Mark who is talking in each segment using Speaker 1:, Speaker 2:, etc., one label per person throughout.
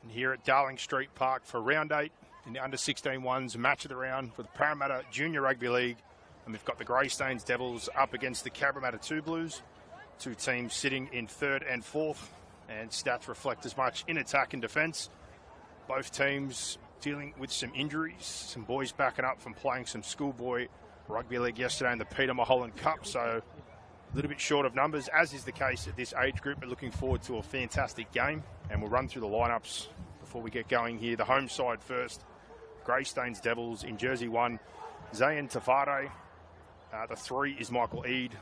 Speaker 1: And here at Darling Street Park for round 8 in the under-16 ones, match of the round for the Parramatta Junior Rugby League. And we've got the Greystanes Devils up against the Cabramatta 2 Blues. Two teams sitting in 3rd and 4th. And stats reflect as much in attack and defence. Both teams dealing with some injuries. Some boys backing up from playing some schoolboy rugby league yesterday in the Peter Mulholland Cup. So a little bit short of numbers, as is the case at this age group. But looking forward to a fantastic game. And we'll run through the lineups before we get going here. The home side first. Greystanes Devils in jersey 1. Zayn Tafare. The 3 is Michael Eade.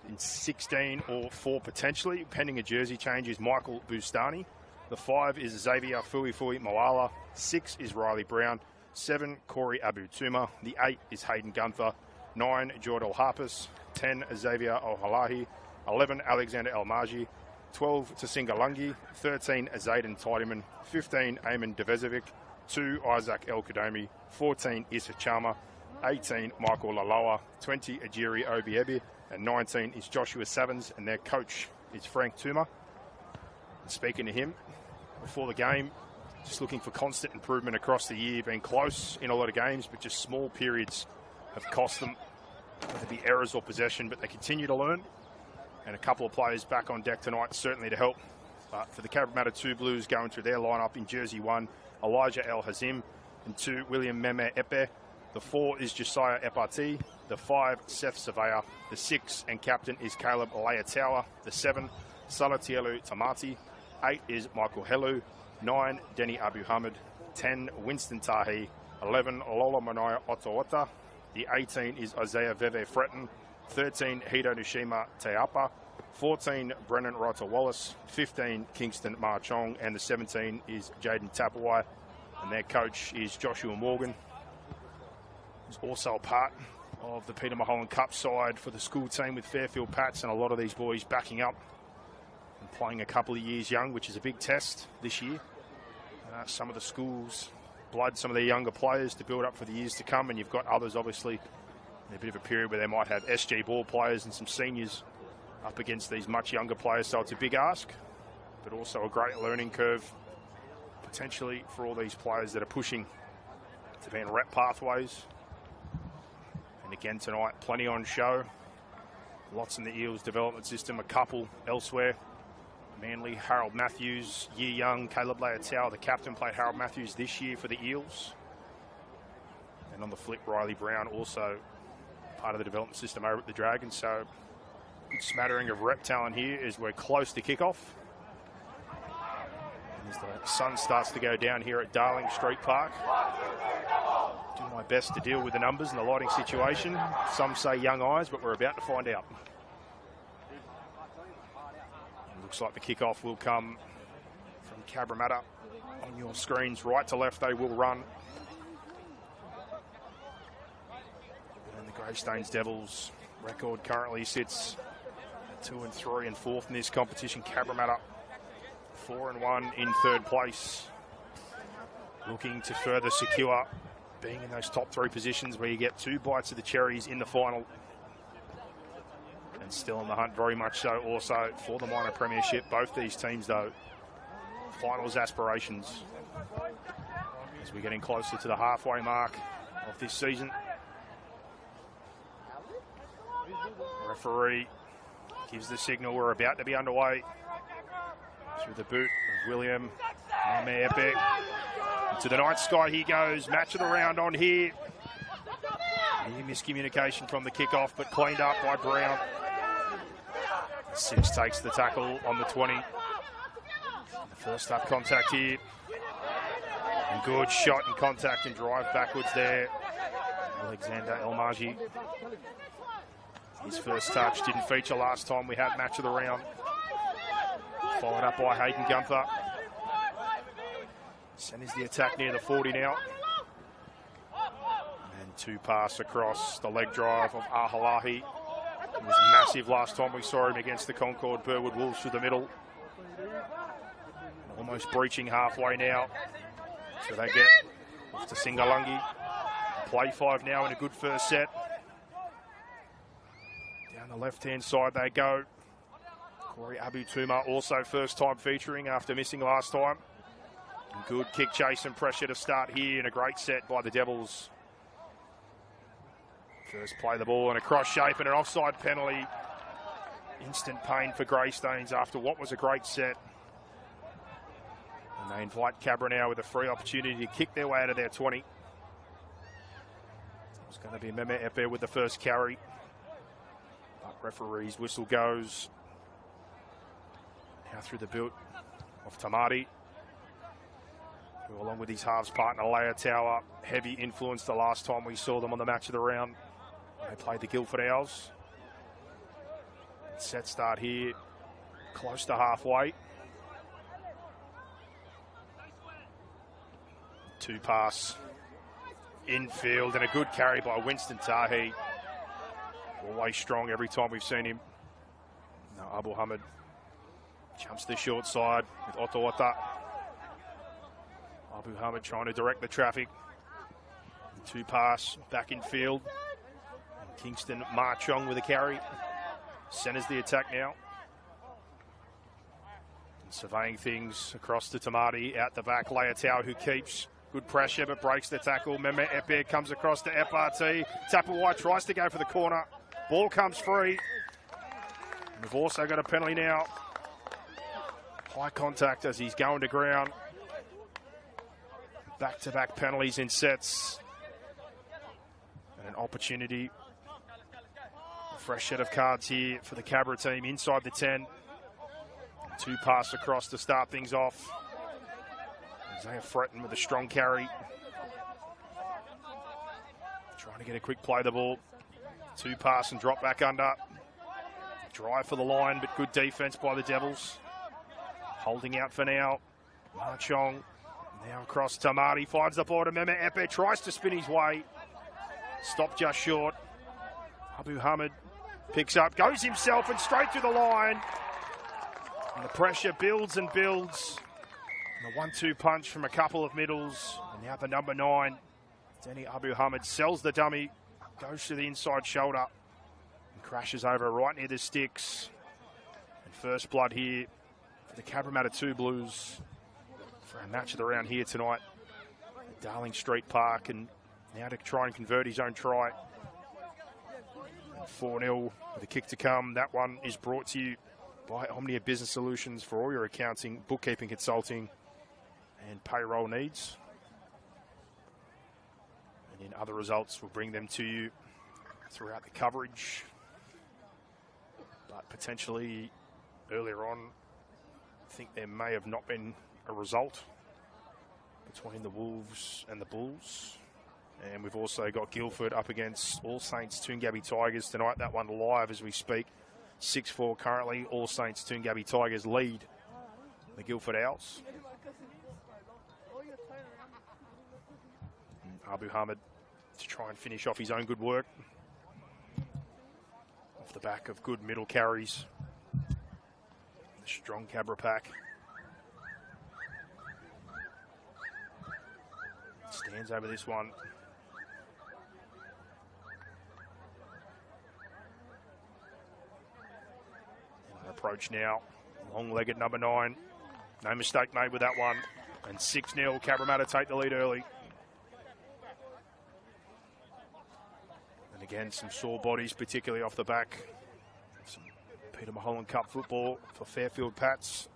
Speaker 1: In 16 or 4 potentially, pending a jersey change, is Michael Bustani. The 5 is Xavier Fuifui Moala. 6 is Riley Brown. 7, Corey Abutuma. The 8 is Hayden Gunther. 9, Jordal Harpus. 10, Xavier O'Halahi. 11, Alexander Elmaji. 12, Tasinga Lungi. 13, Zayden Tidyman. 15, Eamon Devezovic. 2, Isaac El Kadomi. 14, Issa Chama. 18, Michael Laloa. 20, Ajiri Obiebi. And 19 is Joshua Savins, and their coach is Frank Tuma. And speaking to him before the game, just looking for constant improvement across the year, been close in a lot of games, but just small periods have cost them, whether it be errors or possession, but they continue to learn. And a couple of players back on deck tonight, certainly to help. But for the Cabramatta 2 Blues, going through their lineup in jersey 1, Elijah El Hazim, and 2, William Meme Epe. The 4 is Josiah Epati. The 5, Seth Savea. The 6 and captain is Caleb Layatawa. The 7, Salatielu Tamati. 8 is Michael Helu. 9, Denny Abu Hamid. 10, Winston Tahi. 11, Lola Manaya Otoota. The 18 is Isaiah Veve Fretton. 13, Hito Nishima Teapa. 14, Brennan Rota Wallace. 15, Kingston Marchong. And the 17 is Jaden Tapawai. And their coach is Joshua Morgan. He's also a part of the Peter Mulholland Cup side for the school team with Fairfield Pats, and a lot of these boys backing up and playing a couple of years young, which is a big test this year. Some of the schools blood some of their younger players to build up for the years to come, and you've got others obviously in a bit of a period where they might have SG ball players and some seniors up against these much younger players, so it's a big ask, but also a great learning curve potentially for all these players that are pushing to be in rep pathways. And again tonight, plenty on show. Lots in the Eels development system, a couple elsewhere. Manly, Harold Matthews, year young. Caleb Layatau, the captain, played Harold Matthews this year for the Eels. And on the flip, Riley Brown, also part of the development system over at the Dragons. So good smattering of rep talent here as we're close to kickoff. And as the sun starts to go down here at Darling Street Park. Do my best to deal with the numbers and the lighting situation. Some say young eyes, but we're about to find out. Looks like the kickoff will come from Cabramatta. On your screens, right to left, they will run. And the Greystanes Devils record currently sits 2 and 3 and 4th in this competition. Cabramatta 4 and 1 in 3rd place. Looking to further secure being in those top 3 positions where you get 2 bites of the cherries in the final. And still on the hunt very much so also for the minor premiership. Both these teams though, finals aspirations as we're getting closer to the halfway mark of this season. Referee gives the signal we're about to be underway. Through the boot of William Epic. To the night sky he goes. Match of the round on here. Near miscommunication from the kickoff, but cleaned up by Brown. 6 takes the tackle on the 20. The first up contact here. And good shot and contact and drive backwards there. Alexander Elmaji. His first touch didn't feature last time we had match of the round. Followed up by Hayden Gunther. Centers the attack near the 40 now. And 2 pass across the leg drive of Ahalahi. It was massive last time we saw him against the Concord Burwood Wolves through the middle. almost breaching halfway now. So they get off to Singalungi. Play 5 now in a good first set. Down the left-hand side they go. Corey Abutuma also first time featuring after missing last time. And good kick chase and pressure to start here in a great set by the Devils. First play the ball in a cross shape and an offside penalty. Instant pain for Greystanes after what was a great set. And they invite Cabra now with a free opportunity to kick their way out of their 20. It's going to be Mehmet Epe with the first carry. But referee's whistle goes. Now through the build of Tamati, who along with his halves partner Leia Tower, heavy influence the last time we saw them on the match of the round. They played the Guildford Owls. Set start here, close to halfway. 2 pass, infield, and a good carry by Winston Tahi. Always strong every time we've seen him. Now Abu Hamid jumps the short side with Otoota. Abu Hamid trying to direct the traffic. 2 pass, back in field. And Kingston Marchong with a carry. Centers the attack now. And surveying things across to Tamati, out the back, Leitao who keeps good pressure but breaks the tackle. Mehmet Epe comes across to FRT. Tapawai tries to go for the corner. Ball comes free. And we've also got a penalty now. High contact as he's going to ground. Back-to-back penalties in sets. And an opportunity. A fresh set of cards here for the Cabra team inside the 10. 2 pass across to start things off. Isaiah Fretton with a strong carry. Trying to get a quick play the ball. 2 pass and drop back under. Drive for the line, but good defense by the Devils. Holding out for now. Marchong now across Tamati. Finds the ball to Mehmet Epe. Tries to spin his way. Stopped just short. Abu Hamid picks up, goes himself and straight through the line. And the pressure builds and builds. And the 1-2 punch from a couple of middles. And now the number 9, Denny Abu Hamid, sells the dummy. Goes to the inside shoulder. And crashes over right near the sticks. And first blood here for the Cabramatta 2 Blues for our match of the round here tonight at Darling Street Park, and now to try and convert his own try. 4-0 with a kick to come. That one is brought to you by Omnia Business Solutions for all your accounting, bookkeeping, consulting and payroll needs. And in other results, we'll bring them to you throughout the coverage. But potentially earlier on, I think there may have not been a result between the Wolves and the Bulls. And we've also got Guildford up against All Saints Toongabbie Tigers tonight. That one live as we speak. 6-4 currently. All Saints Toongabbie Tigers lead the Guildford Owls. And Abu Hamid to try and finish off his own good work. Off the back of good middle carries. The strong Cabra pack. Stands over this one. And an approach now. Long-legged number 9. No mistake made with that one. And 6-0. Cabramatta take the lead early. And again, some sore bodies, particularly off the back. Some Peter Mulholland Cup football for Fairfield Pats.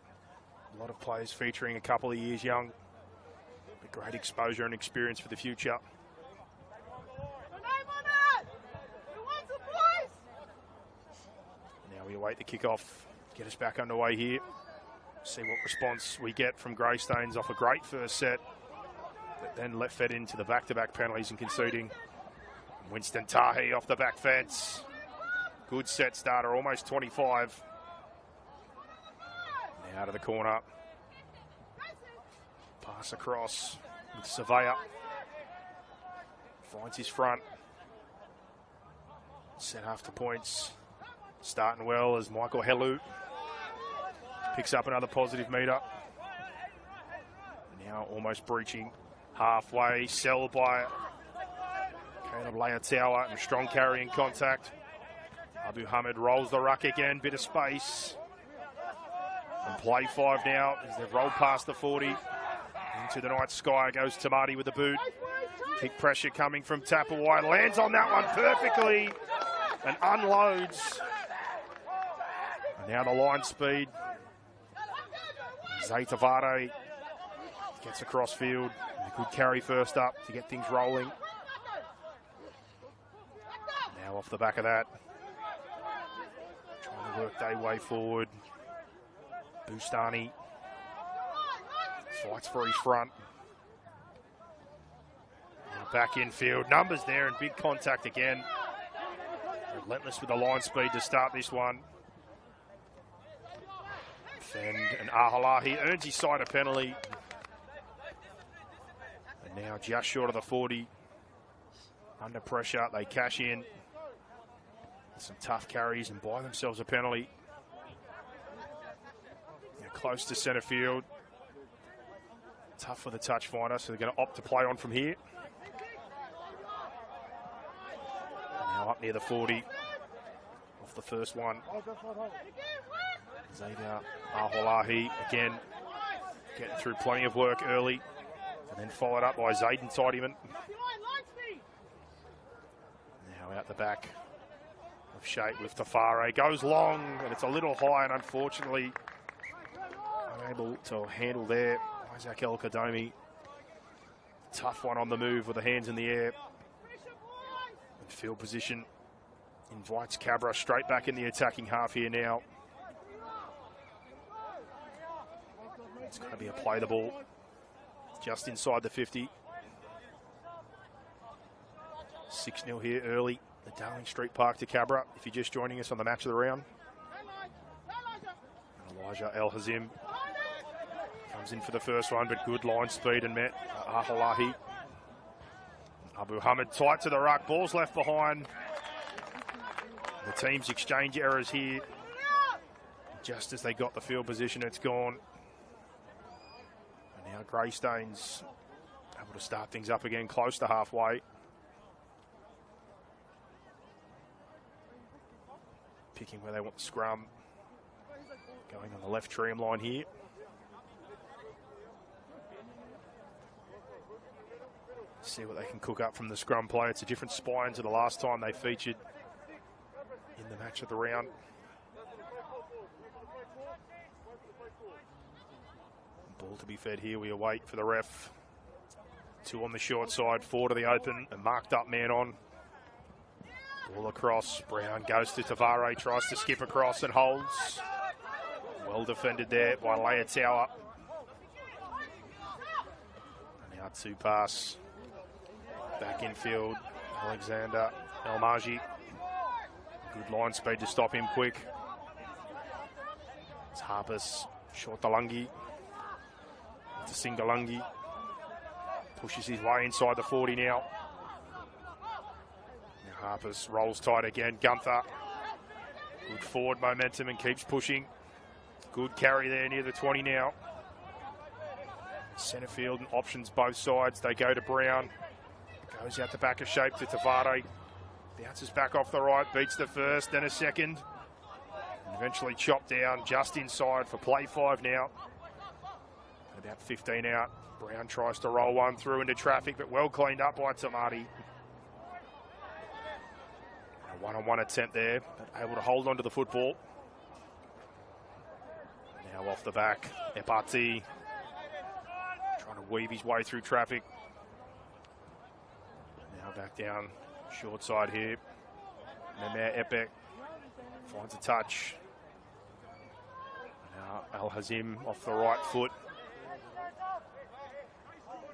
Speaker 1: A lot of players featuring a couple of years young. Great exposure and experience for the future. Now we await the kickoff. Get us back underway here. See what response we get from Greystanes off a great first set. But then fed into the back-to-back penalties and conceding. Winston Tahi off the back fence. Good set starter, almost 25. Now out of the corner. Pass across with Surveyor. Finds his front. Set after points. Starting well as Michael Helu picks up another positive meter. Now almost breaching halfway. Sell by Caleb Leotawa and strong carrying contact. Abu Hamid rolls the ruck again, bit of space. And play 5 now as they've rolled past the 40. Into the night sky goes Tamati with the boot. Kick pressure coming from Tapawai. Lands on that one perfectly and unloads. And now the line speed. Zay Tavare gets across field. A good carry first up to get things rolling. Now off the back of that. Trying to work their way forward. Bustani fights for his front. Now back infield. Numbers there and big contact again. Relentless with the line speed to start this one. Fend and Ahalahi earns his side a penalty. And now just short of the 40. Under pressure, they cash in. Some tough carries and buy themselves a penalty. Close to centre field. Tough for the touch finder, so they're going to opt to play on from here. Now up near the 40. Off the first one. Xavier Aholahi again getting through plenty of work early. And then followed up by Zayden Tidyman. Now out the back of shape with Tafare. Goes long and it's a little high and unfortunately unable to handle there. Isaac El Kadomi. Tough one on the move with the hands in the air. And field position invites Cabra straight back in the attacking half here now. It's going to be a play the ball just inside the 50. 6-0 here early at Darling Street Park to Cabra. If you're just joining us on the match of the round. And Elijah El Hazim comes in for the first one, but good line speed and met Ahalahi. Abu Hamid tight to the ruck, ball's left behind. The teams exchange errors here. Just as they got the field position, it's gone. And now Greystanes able to start things up again, close to halfway. Picking where they want the scrum. Going on the left tram line here. See what they can cook up from the scrum play. It's a different spine to the last time they featured in the match of the round. Ball to be fed here. We await for the ref. 2 on the short side, 4 to the open. A marked up man on. Ball across. Brown goes to Tavare. Tries to skip across and holds. Well defended there by Leotawa. Now 2 pass. Back infield, Alexander Elmaji. Good line speed to stop him quick. It's Harpus, short to Lungi. To Singalungi. Pushes his way inside the 40 now. Now Harpus rolls tight again. Gunther. Good forward momentum and keeps pushing. Good carry there near the 20 now. Centre field and options both sides. They go to Brown. Goes out the back of shape to Tavare. Bounces back off the right, beats the first, then a second. And eventually chopped down just inside for play 5 now. About 15 out. Brown tries to roll one through into traffic, but well cleaned up by Tamati. A one-on-one attempt there, but able to hold on to the football. Now off the back, Epati trying to weave his way through traffic. Now back down, short side here. Mehmet Epek finds a touch. Now Al Hazim off the right foot.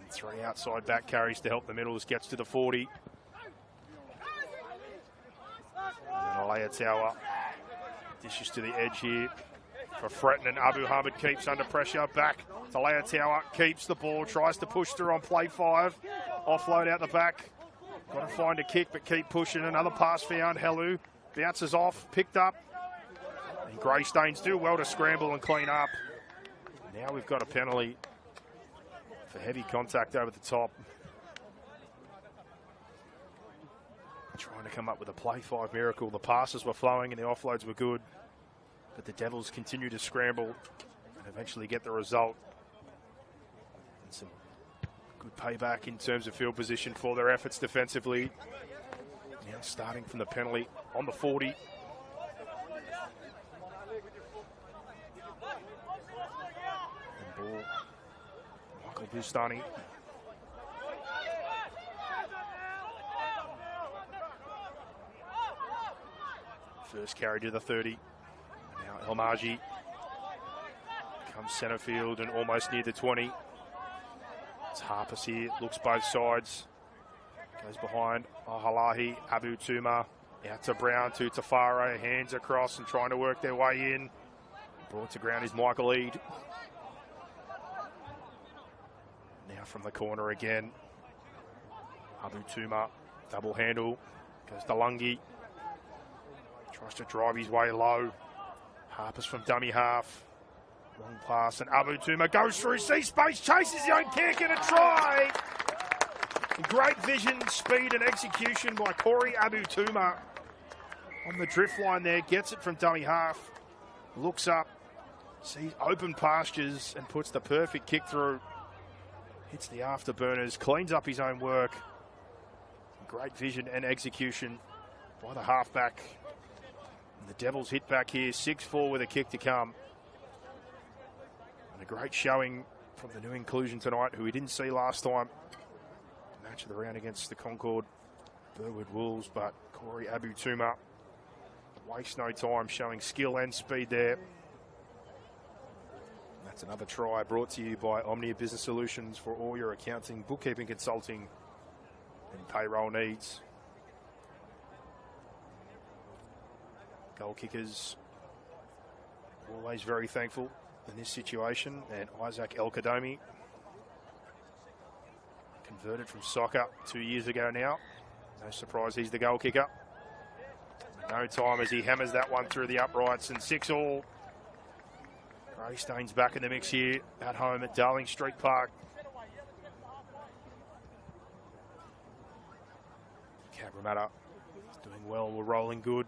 Speaker 1: And 3 outside back carries to help the middles, gets to the 40. And Leotawa dishes to the edge here for Fretton, and Abu Hamid keeps under pressure. Back to Leotawa, keeps the ball, tries to push through on play 5. Offload out the back. Got to find a kick, but keep pushing. Another pass found. Helu bounces off, picked up. And Greystanes do well to scramble and clean up. Now we've got a penalty for heavy contact over the top. Trying to come up with a play 5 miracle. The passes were flowing and the offloads were good, but the Devils continue to scramble and eventually get the result. And some good payback in terms of field position for their efforts defensively. Now starting from the penalty on the 40. And ball, Michael Bustani. First carry to the 30. Now El Marji comes centre field and almost near the 20. It's Harpers here, looks both sides. Goes behind Ahalahi, Abu Tuma, out to Brown, to Tafaro, hands across and trying to work their way in. Brought to ground is Michael Eade. Now from the corner again. Abu Tuma, double handle, goes to Lungi. Tries to drive his way low. Harpers from dummy half. Long pass and Abu Tuma goes through C-space, chases his own kick and a try. Great vision, speed and execution by Corey Abu Tuma on the drift line there. Gets it from dummy half. Looks up, sees open pastures and puts the perfect kick through. Hits the afterburners, cleans up his own work. Great vision and execution by the halfback. The Devils hit back here, 6-4 with a kick to come. And a great showing from the new inclusion tonight, who we didn't see last time. Match of the round against the Concord Burwood Wolves, but Corey Abu Tuma wastes no time, showing skill and speed there. And that's another try brought to you by Omnia Business Solutions for all your accounting, bookkeeping, consulting and payroll needs. Goal kickers, always very thankful in this situation. And Isaac El-Kadomi, converted from soccer 2 years ago now. No surprise he's the goal kicker. No time as he hammers that one through the uprights, and 6-all. Greystanes back in the mix here at home at Darling Street Park. Cabramatta doing well, we're rolling good.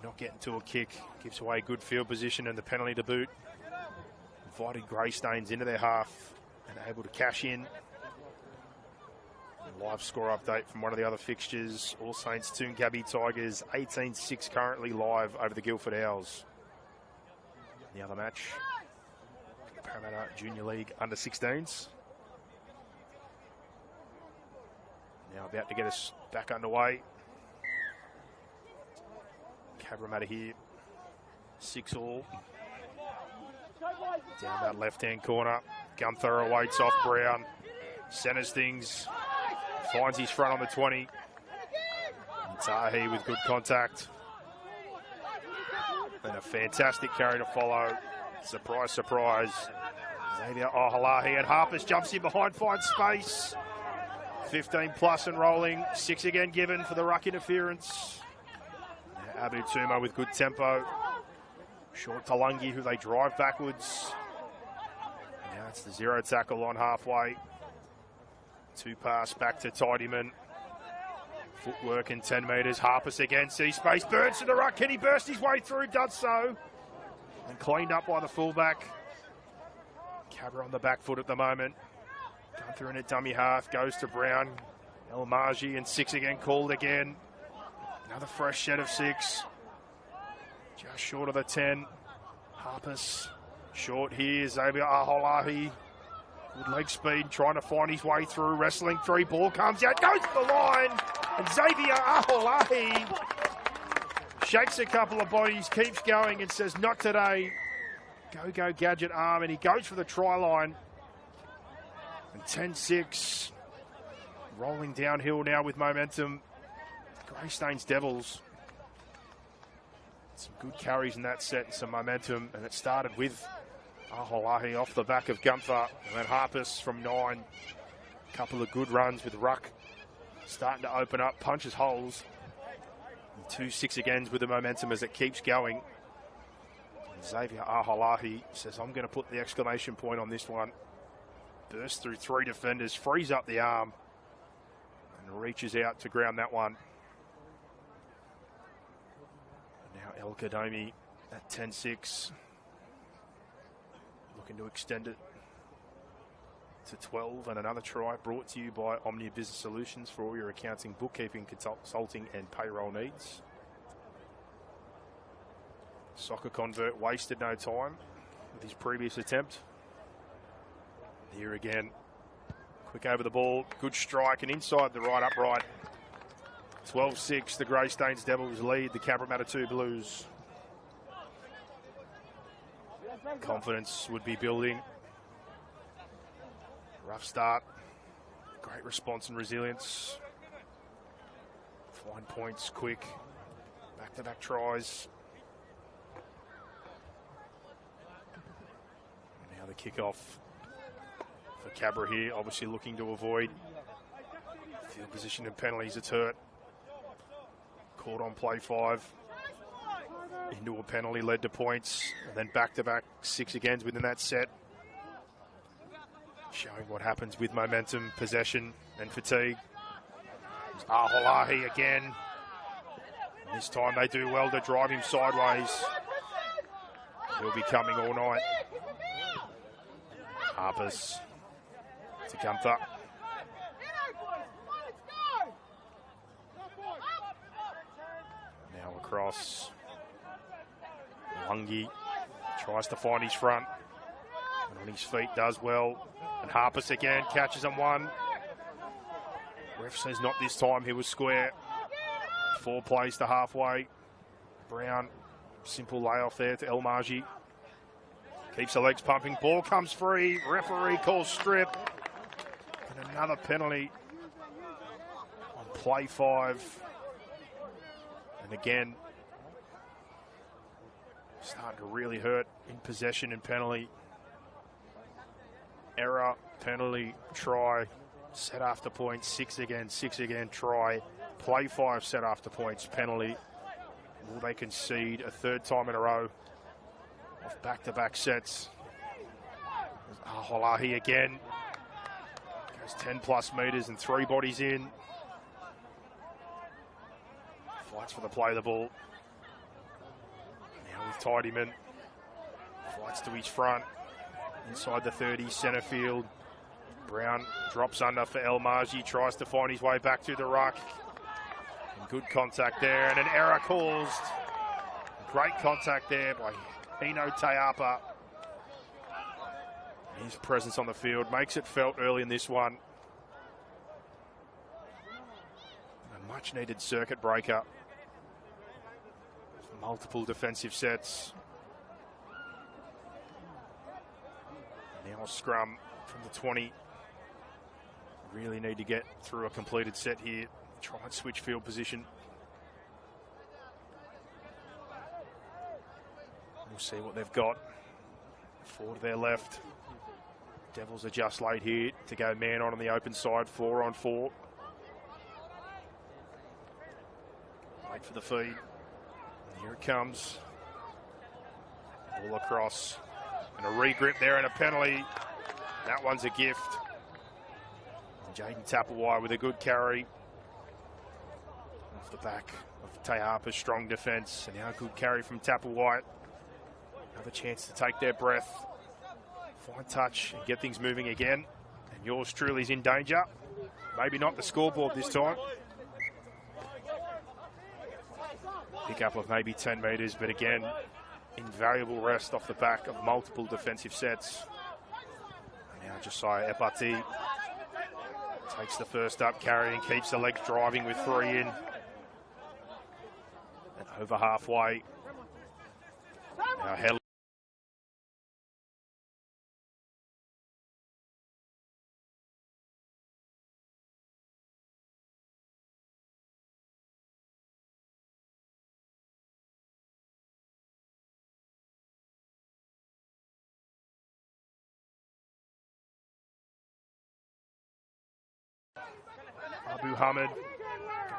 Speaker 1: Not getting to a kick, gives away good field position and the penalty to boot. Invited Greystanes into their half and able to cash in. A live score update from one of the other fixtures. All Saints Toongabbie Tigers 18-6 currently live over the Guildford Owls. The other match, Parramatta Junior League under-16s. Now about to get us back underway. Cabramatta here, 6-all. Down that left-hand corner. Gunther awaits off Brown. Centres things. Finds his front on the 20. Tahi with good contact. And a fantastic carry to follow. Surprise, surprise. Xavier Ahalahi, and Harpers jumps in behind, finds space. 15 plus and rolling. 6 again given for the ruck interference. Abu Tuma with good tempo. Short to Lungi, who they drive backwards. And now it's the 0 tackle on halfway. 2 pass back to Tidyman. Footwork in 10 metres. Harpers again, sees space. Burns to the ruck. Can he burst his way through? Does so. And cleaned up by the fullback. Cabra on the back foot at the moment. Gunther in at dummy half. Goes to Brown. El Marji, and 6 again called again. Another fresh set of 6. Just short of the 10. Harpers short here. Xavier Ahalahi. Good leg speed, trying to find his way through. Wrestling 3. Ball comes out, goes to the line. And Xavier Ahalahi shakes a couple of bodies, keeps going and says, not today. Go, gadget arm. And he goes for the try line. And 10-6. Rolling downhill now with momentum. Greystanes Devils. Some good carries in that set and some momentum. And it started with Ahalahi off the back of Gunther. And then Harpers from 9. A couple of good runs with Ruck starting to open up, punches holes. And 2 6 agains with the momentum as it keeps going. And Xavier Ahalahi says, I'm going to put the exclamation point on this one. Bursts through 3 defenders, frees up the arm, and reaches out to ground that one. Now El Kadomi at 10-6. Looking to extend it to 12, and another try brought to you by Omnia Business Solutions for all your accounting, bookkeeping, consulting and payroll needs. Soccer convert wasted no time with his previous attempt. Here again, quick over the ball, good strike and inside the right upright. 12-6, the Greystanes Devils lead the Cabramatta 2 Blues. Confidence would be building. Rough start, great response and resilience. Find points quick, back-to-back tries. And now the kickoff for Cabra here, obviously looking to avoid field position and penalties. It's hurt. Caught on play 5. Into a penalty, led to points, and then back-to-back 6 agains within that set. Showing what happens with momentum, possession and fatigue. Aholahi again. And this time they do well to drive him sideways. He'll be coming all night. Harpers to Gunther. Now across. Lungi tries to find his front. And on his feet does well. And Harpers again catches him one. Ref says not this time, he was square. 4 plays to halfway. Brown, simple layoff there to El Marji. Keeps the legs pumping, ball comes free. Referee calls strip. And another penalty on play 5. And again, starting to really hurt in possession and penalty. Error, penalty, try, set after points, 6 again, try, play 5, set after points, penalty. Will they concede a 3rd time in a row off back-to-back sets? Aholahi again. Goes 10+ metres and 3 bodies in. Fights for the play of the ball. Now with Tidyman. Fights to his front. Inside the 30, centre field. Brown drops under for El Marji, tries to find his way back to the ruck. And good contact there, and an error caused. Great contact there by Hino Teapa. His presence on the field makes it felt early in this one. A much needed circuit breaker. Multiple defensive sets. Now a scrum from the 20. Really need to get through a completed set here. Try and switch field position. We'll see what they've got. 4 to their left. Devils are just late here to go man on the open side, 4 on 4. Wait for the feed. And here it comes. Ball across. And a regrip there and a penalty. That one's a gift. And Jaden Tapawai with a good carry. Off the back of Teapa's strong defence. And now a good carry from Tapawai. Another chance to take their breath. Fine touch and get things moving again. And yours truly is in danger. Maybe not the scoreboard this time. Pick up of maybe 10 metres, but again, invaluable rest off the back of multiple defensive sets. And now Josiah Epati takes the first up carry and keeps the legs driving with 3 in. And over halfway. Now Hell. Abu Hamid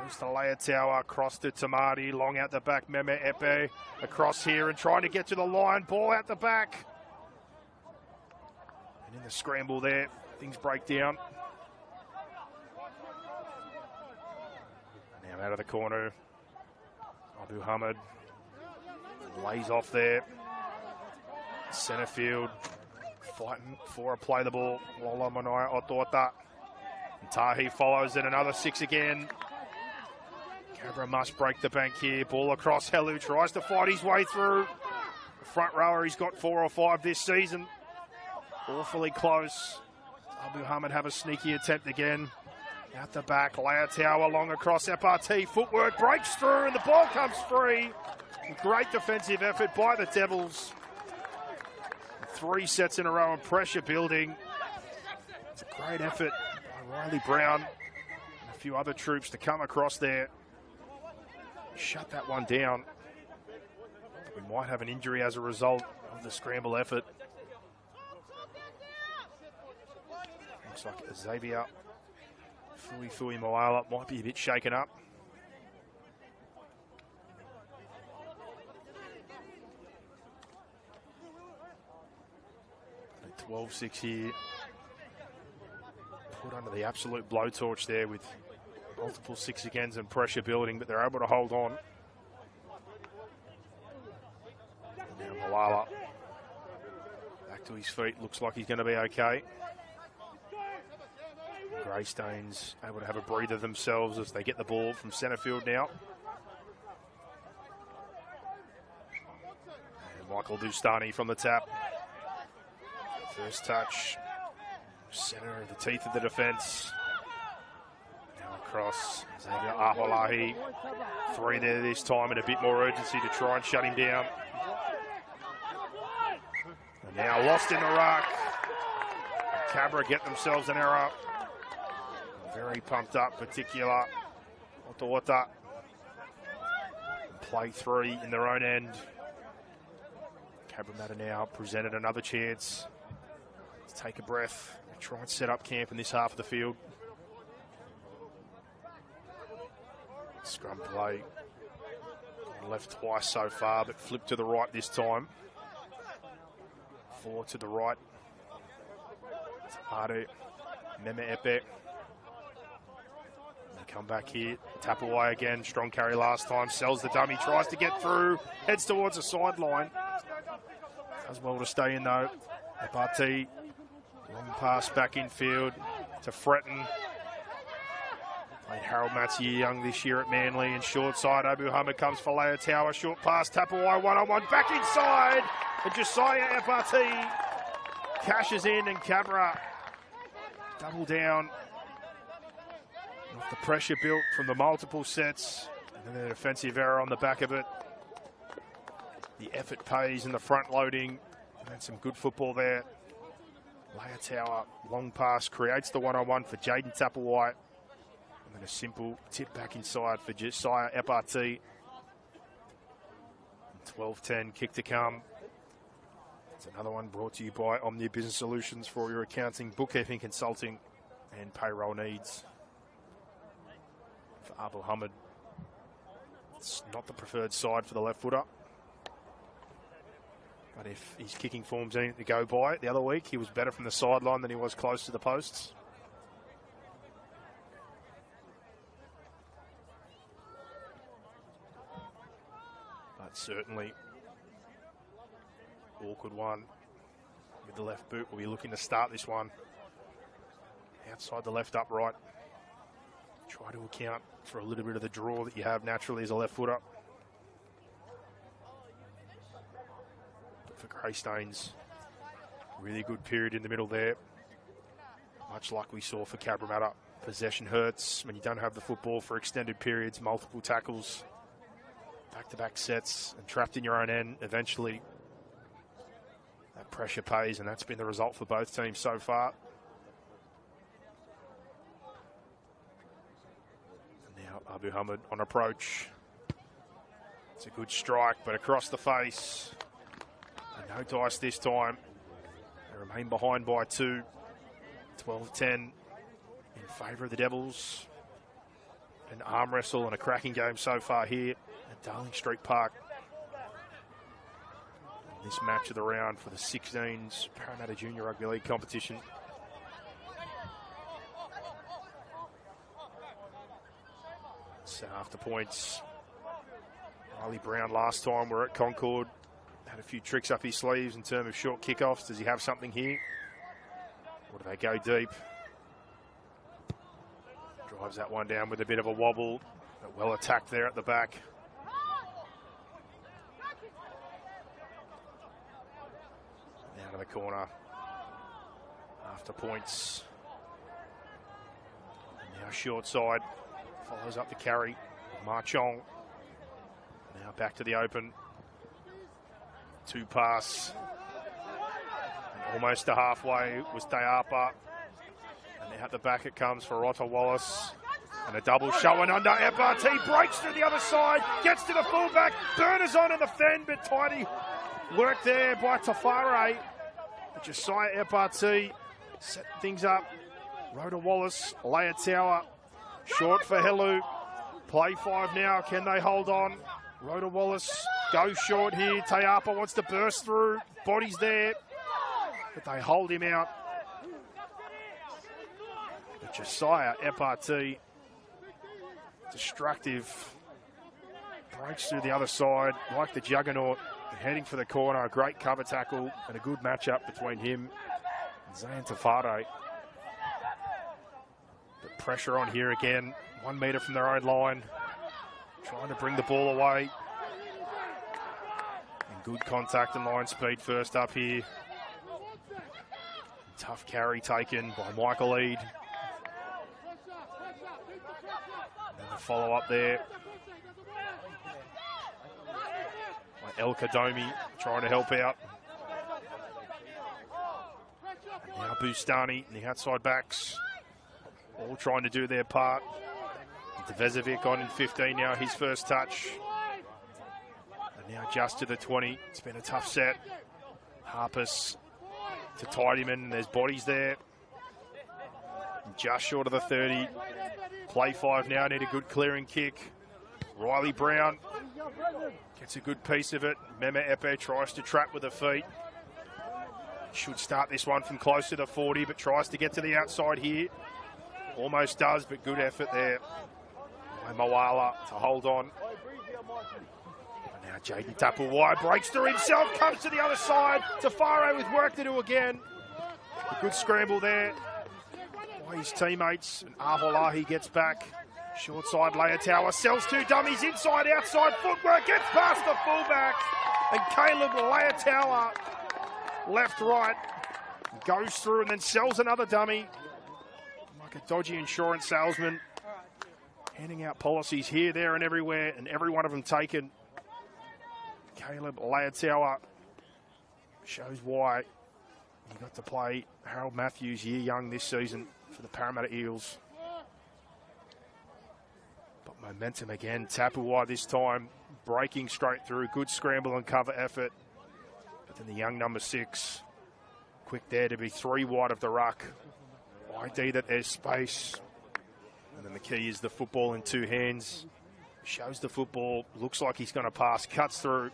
Speaker 1: goes to Leia across to Tamati, long out the back, Meme Epe across here and trying to get to the line, ball out the back. And in the scramble there, Things break down. Now out of the corner. Abu Hamid lays off there. Centre field. Fighting for a play the ball. Lola Manaya Otota. And Tahi follows in another 6 again. Cabra must break the bank here. Ball across. Helu tries to fight his way through. The front rower, he's got 4 or 5 this season. Awfully close. Abu Hamid have a sneaky attempt again. Out the back, Leotau along across FRT. Footwork breaks through and the ball comes free. Great defensive effort by the Devils. 3 sets in a row of pressure building. It's a great effort by Riley Brown and a few other troops to come across there. Shut that one down. We might have an injury as a result of the scramble effort. Looks like Xavier Fui Moala might be a bit shaken up. 12-6 here. Put under the absolute blowtorch there with multiple 6 agains and pressure building, but they're able to hold on. Now Malala back to his feet. Looks like he's going to be okay. Greystanes able to have a breather themselves as they get the ball from centre field now. And Michael Dustani from the tap. First touch, centre of the teeth of the defence. Now across, Xavier Aholahi. 3 there this time and a bit more urgency to try and shut him down. And now lost in the ruck. Cabra get themselves an error. Very pumped up, particular. Otawata. Play 3 in their own end. Cabramatta now presented another chance. Let's take a breath. Try and set up camp in this half of the field. Scrum play. Left twice so far, but flipped to the right this time. 4 to the right. Ade, Meme Epe. Come back here, tap away again, strong carry last time, sells the dummy, tries to get through, heads towards the sideline. Does well to stay in though. FRT, long pass back infield to Fretton. Played Harold Matthew-Young this year at Manly, and short side, Abu Hamid comes for Leia Tower, short pass, tap away, one-on-one, back inside, and Josiah FRT cashes in, and Cabra double down. Off the pressure built from the multiple sets, and then an offensive error on the back of it. The effort pays in the front loading, and then some good football there. Leia Tower, long pass, creates the one-on-one for Jaden Tapawai, and then a simple tip back inside for Josiah FRT. 12-10, kick to come. It's another one brought to you by Omnia Business Solutions for your accounting, bookkeeping, consulting, and payroll needs. For Abu Hamid, it's not the preferred side for the left footer. But if his kicking form's anything to go by, the other week he was better from the sideline than he was close to the posts. But certainly awkward one with the left boot. We'll be looking to start this one outside the left upright. Try to account for a little bit of the draw that you have naturally as a left footer. But for Greystanes, really good period in the middle there. Much like we saw for Cabramatta. Possession hurts when you don't have the football for extended periods, multiple tackles, back-to-back sets, and trapped in your own end. Eventually, that pressure pays, and that's been the result for both teams so far. Abu Hamid on approach. It's a good strike, but across the face. And no dice this time. They remain behind by 2. 12-10 in favour of the Devils. An arm wrestle and a cracking game so far here at Darling Street Park. This match of the round for the 16s Parramatta Junior Rugby League competition. So after points, Riley Brown last time we're at Concord had a few tricks up his sleeves in terms of short kickoffs. Does he have something here? Or do they go deep? Drives that one down with a bit of a wobble, but well attacked there at the back. Down to the corner. After points. And now short side. Follows up the carry. Marchong. Now back to the open. Two pass. And almost to halfway was Dayapa. And now at the back it comes for Otta Wallace. And a double showing under. FRT breaks to the other side. Gets to the fullback. Burners on in the fend, but tidy work there by Tafare. But Josiah FRT set things up. Rhoda Wallace, Leia Tower. Short for Helu. Play 5 now. Can they hold on? Rhoda Wallace goes short here. Tayapa wants to burst through. Body's there. But they hold him out. But Josiah FRT, destructive. Breaks through the other side like the juggernaut. Heading for the corner. A great cover tackle and a good matchup between him and Zayn Tafare. But pressure on here again. 1 metre from their own line. Trying to bring the ball away. And good contact and line speed first up here. Tough carry taken by Michael Eade. And the follow up there by El Kadomi trying to help out. And now Bustani and the outside backs all trying to do their part. Devezovic on in 15 now, his first touch. And now just to the 20. It's been a tough set. Harpus to Tidyman. There's bodies there. And just short of the 30. Play 5 now, need a good clearing kick. Riley Brown gets a good piece of it. Mema Epe tries to trap with the feet. Should start this one from close to the 40, but tries to get to the outside here. Almost does, but good effort there. Moala to hold on. And now Jaden Tapu wide, breaks through himself, comes to the other side. Tafare with work to do again. A good scramble there by his teammates. And Aholahi gets back. Short side, Leia Tower sells 2 dummies, inside, outside, footwork, gets past the fullback. And Caleb Leia Tower, left, right, goes through and then sells another dummy. Like a dodgy insurance salesman. Handing out policies here, there and everywhere, and every one of them taken. Caleb Leia shows why he got to play Harold Matthews year young this season for the Parramatta Eels. But momentum again. Tapua this time, breaking straight through. Good scramble and cover effort. But then the young number 6, quick there to be 3 wide of the ruck. ID that there's space. And then the key is the football in 2 hands. Shows the football, looks like he's going to pass, cuts through,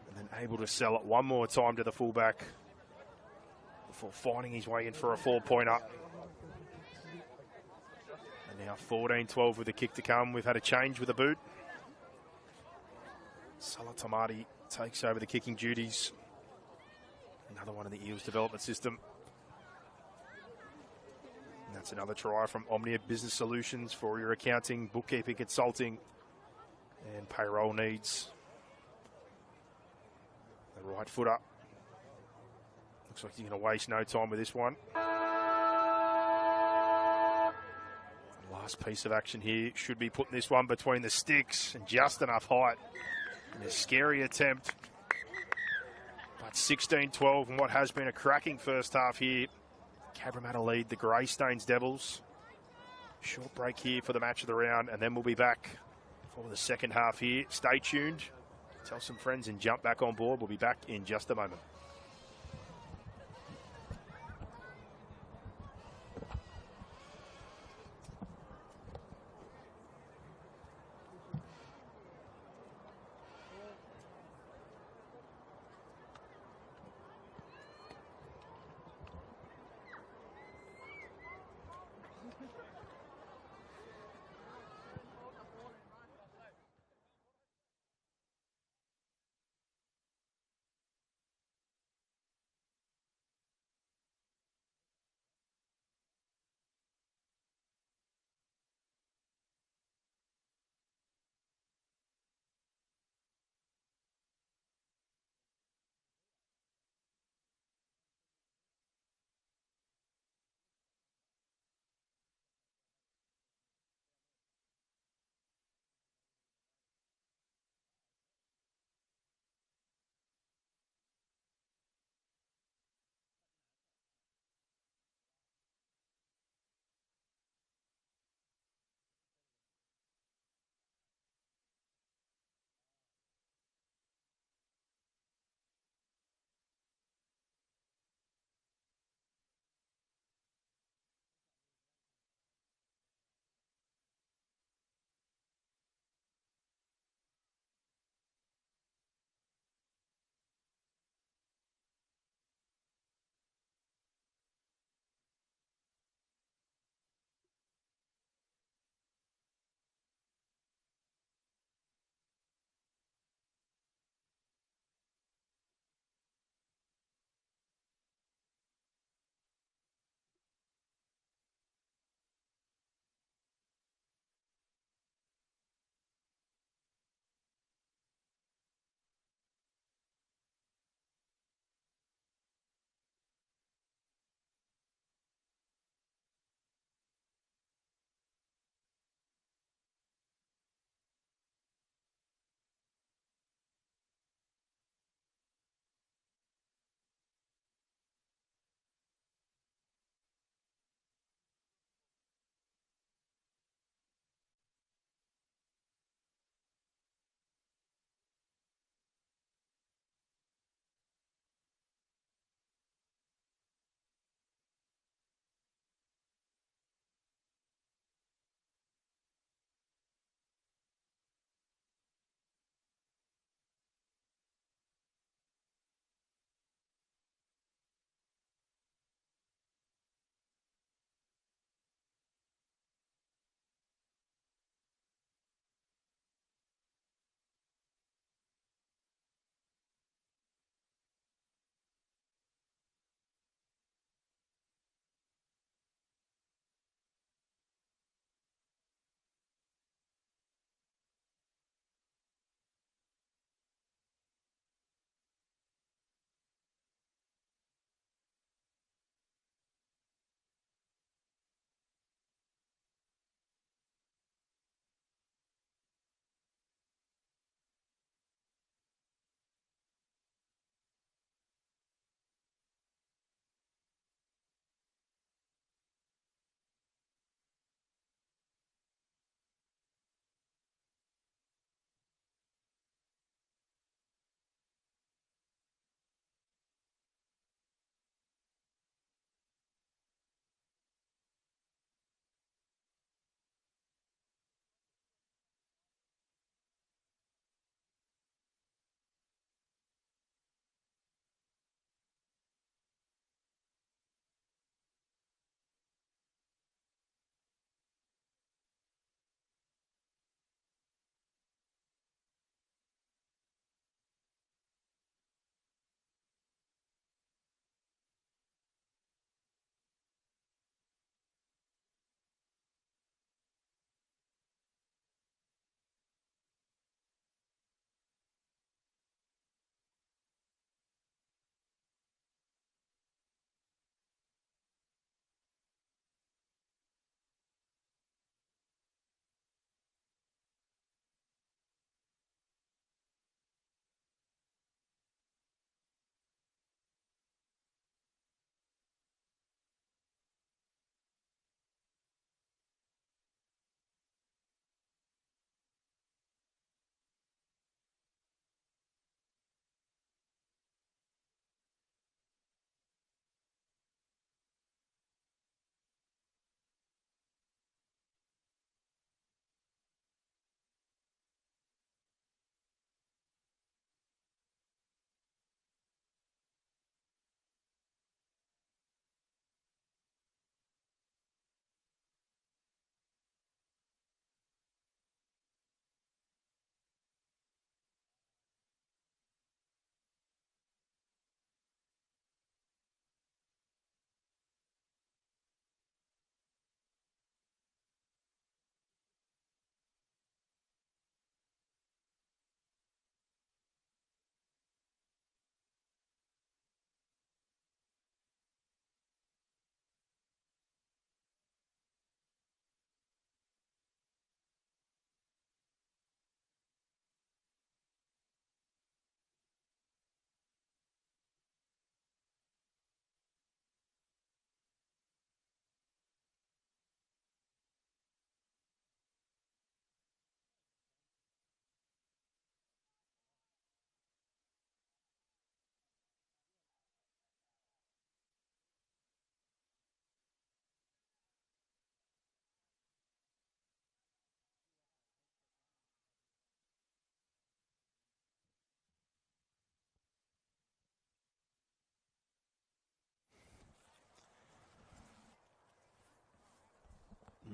Speaker 1: and then able to sell it one more time to the fullback before finding his way in for a 4-pointer. And now 14-12 with the kick to come. We've had a change with the boot. Salah Tamati takes over the kicking duties. Another one in the Eels development system. And that's another try from Omnia Business Solutions for your accounting, bookkeeping, consulting, and payroll needs. The right foot up. Looks like he's going to waste no time with this one. Last piece of action here. Should be putting this one between the sticks and just enough height. And a scary attempt. But 16-12 and what has been a cracking first half here. Cabramatta lead the Greystanes Devils. Short break here for the match of the round, and then we'll be back for the second half here. Stay tuned, tell some friends and jump back on board. We'll be back in just a moment.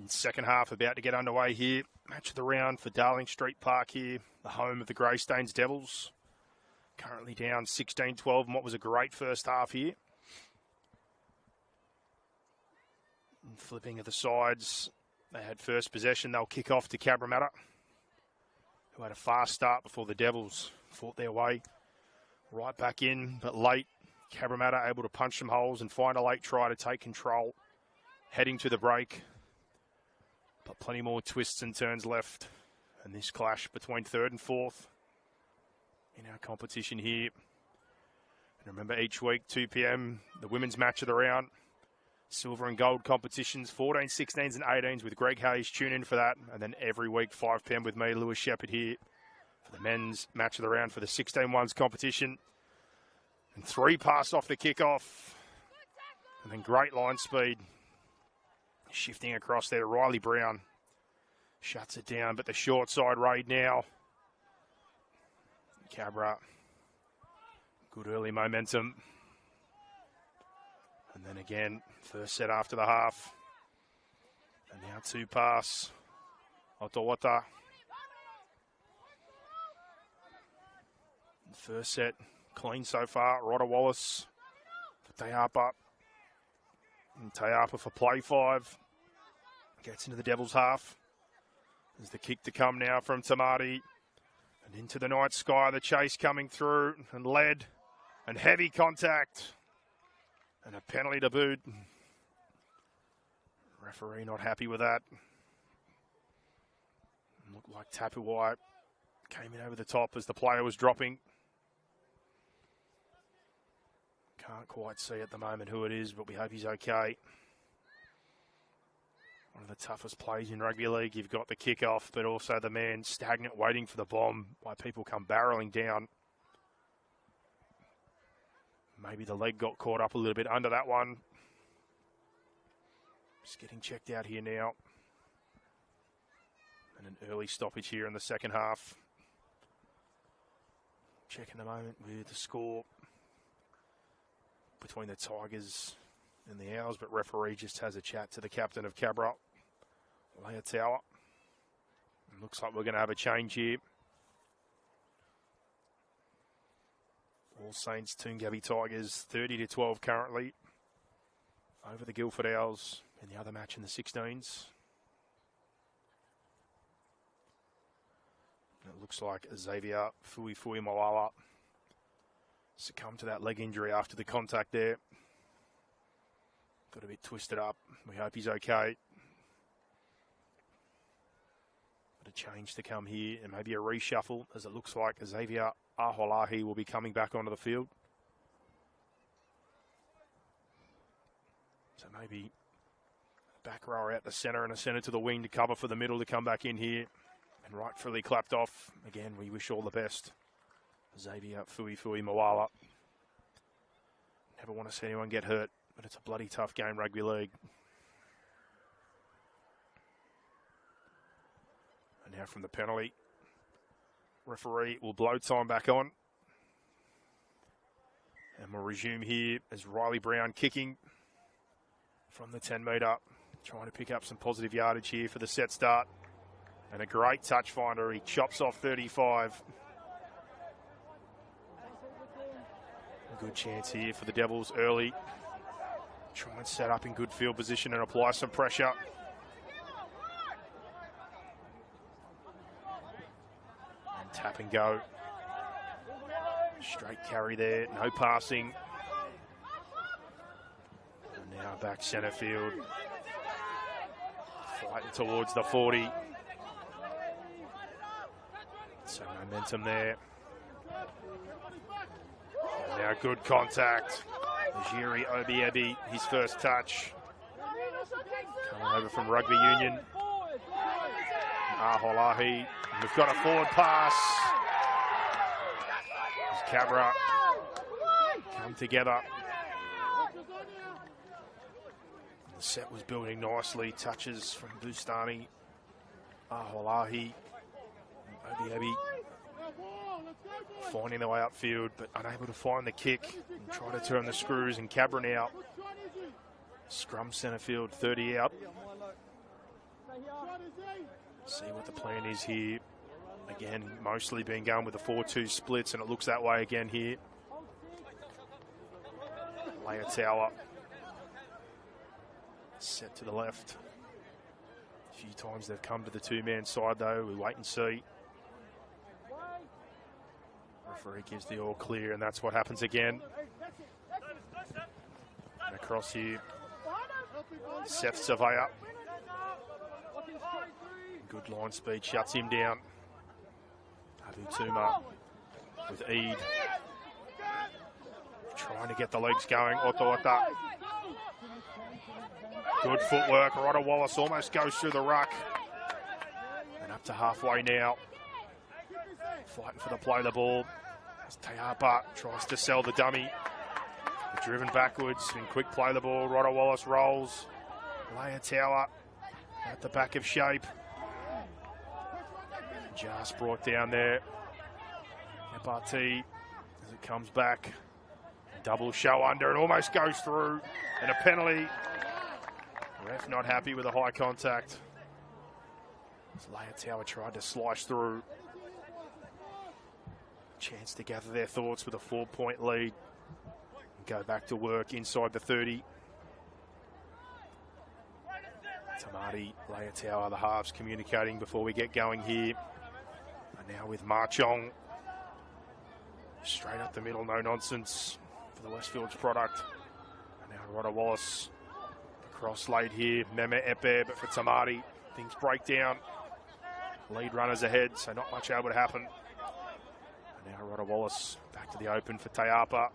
Speaker 1: Second half about to get underway here. Match of the round for Darling Street Park here, the home of the Greystanes Devils. Currently down 16-12 in what was a great first half here. And flipping of the sides. They had first possession. They'll kick off to Cabramatta, who had a fast start before the Devils fought their way right back in, but late. Cabramatta able to punch some holes and find a late try to take control. Heading to the break. But plenty more twists and turns left. And this clash between third and fourth in our competition here. And remember, each week, 2 p.m, the women's match of the round. Silver and gold competitions, 14s, 16s and 18s with Greg Hayes. Tune in for that. And then every week, 5 p.m. with me, Lewis Shepherd here for the men's match of the round for the 16-1s competition. And 3 pass off the kickoff. And then great line speed. Shifting across there to Riley Brown. Shuts it down, but the short side raid now. Cabra. Good early momentum. And then again, first set after the half. And now 2 pass. Otawata. First set, clean so far. Rodder Wallace for Tayapa. And Tayapa for play 5. Gets into the Devils' half. There's the kick to come now from Tamati. And into the night sky, the chase coming through. And led. And heavy contact. And a penalty to boot. Referee not happy with that. Looked like Tapuai came in over the top as the player was dropping. Can't quite see at the moment who it is, but we hope he's okay. One of the toughest plays in rugby league. You've got the kick-off, but also the man stagnant waiting for the bomb while people come barrelling down. Maybe the leg got caught up a little bit under that one. Just getting checked out here now. And an early stoppage here in the second half. Checking the moment with the score between the Tigers and the Owls, but referee just has a chat to the captain of Cabra, Leah Tower. Looks like we're going to have a change here. All Saints, Toongabbie Tigers, 30-12 currently over the Guildford Owls in the other match in the 16s. And it looks like Xavier Fuifui Malala succumbed to that leg injury after the contact there. Got a bit twisted up. We hope he's okay. But a change to come here and maybe a reshuffle, as it looks like Xavier Aholahi will be coming back onto the field. So maybe a back rower out the centre and a centre to the wing to cover for the middle to come back in here. And rightfully clapped off. Again, we wish all the best. Xavier Fuifui Mawala. Never want to see anyone get hurt, but it's a bloody tough game, rugby league. And now from the penalty, referee will blow time back on. And we'll resume here as Riley Brown kicking from the 10 metre, trying to pick up some positive yardage here for the set start. And a great touch finder. He chops off 35. Good chance here for the Devils early. Try and set up in good field position and apply some pressure. And tap and go. Straight carry there, no passing. And now back centre field. Fighting towards the 40. So momentum there. And now good contact. Jiri Obiebi, his first touch. Coming over from Rugby Union. Aholahi. We've got a forward pass. As Cabra come together. The set was building nicely. Touches from Bustani. Aholahi. Obiebi finding their way upfield, but unable to find the kick and try to turn the screws. And Cabra now scrum centre field, 30 out. See what the plan is here. Again, mostly been going with the 4-2 splits, and it looks that way again here. Layer tower. Set to the left. A few times they've come to the two-man side, though. We wait and see. Referee gives the all clear, and that's what happens again. And across here, Seth Surveyor. Good line speed, shuts him down. Abu Tuma with Eid. Trying to get the legs going. Otta. Good footwork. Rodder Wallace almost goes through the ruck. And up to halfway now. Fighting for the play of the ball. As Tayapa tries to sell the dummy. Driven backwards in quick play of the ball. Rodder Wallace rolls. Layer tower at the back of shape. Just brought down there. FRT as it comes back. Double show under and almost goes through. And a penalty. Ref not happy with the high contact. As Layer Tower tried to slice through. Chance to gather their thoughts with a 4-point lead. And go back to work inside the 30. Tamati, Layer Tower, the halves communicating before we get going here. And now with Marchong. Straight up the middle, no nonsense for the Westfields product. And now Rodder Wallace across late here. Meme Epe, but for Tamati, things break down. Lead runners ahead, so not much able to happen. And now Rodder Wallace back to the open for Tayapa.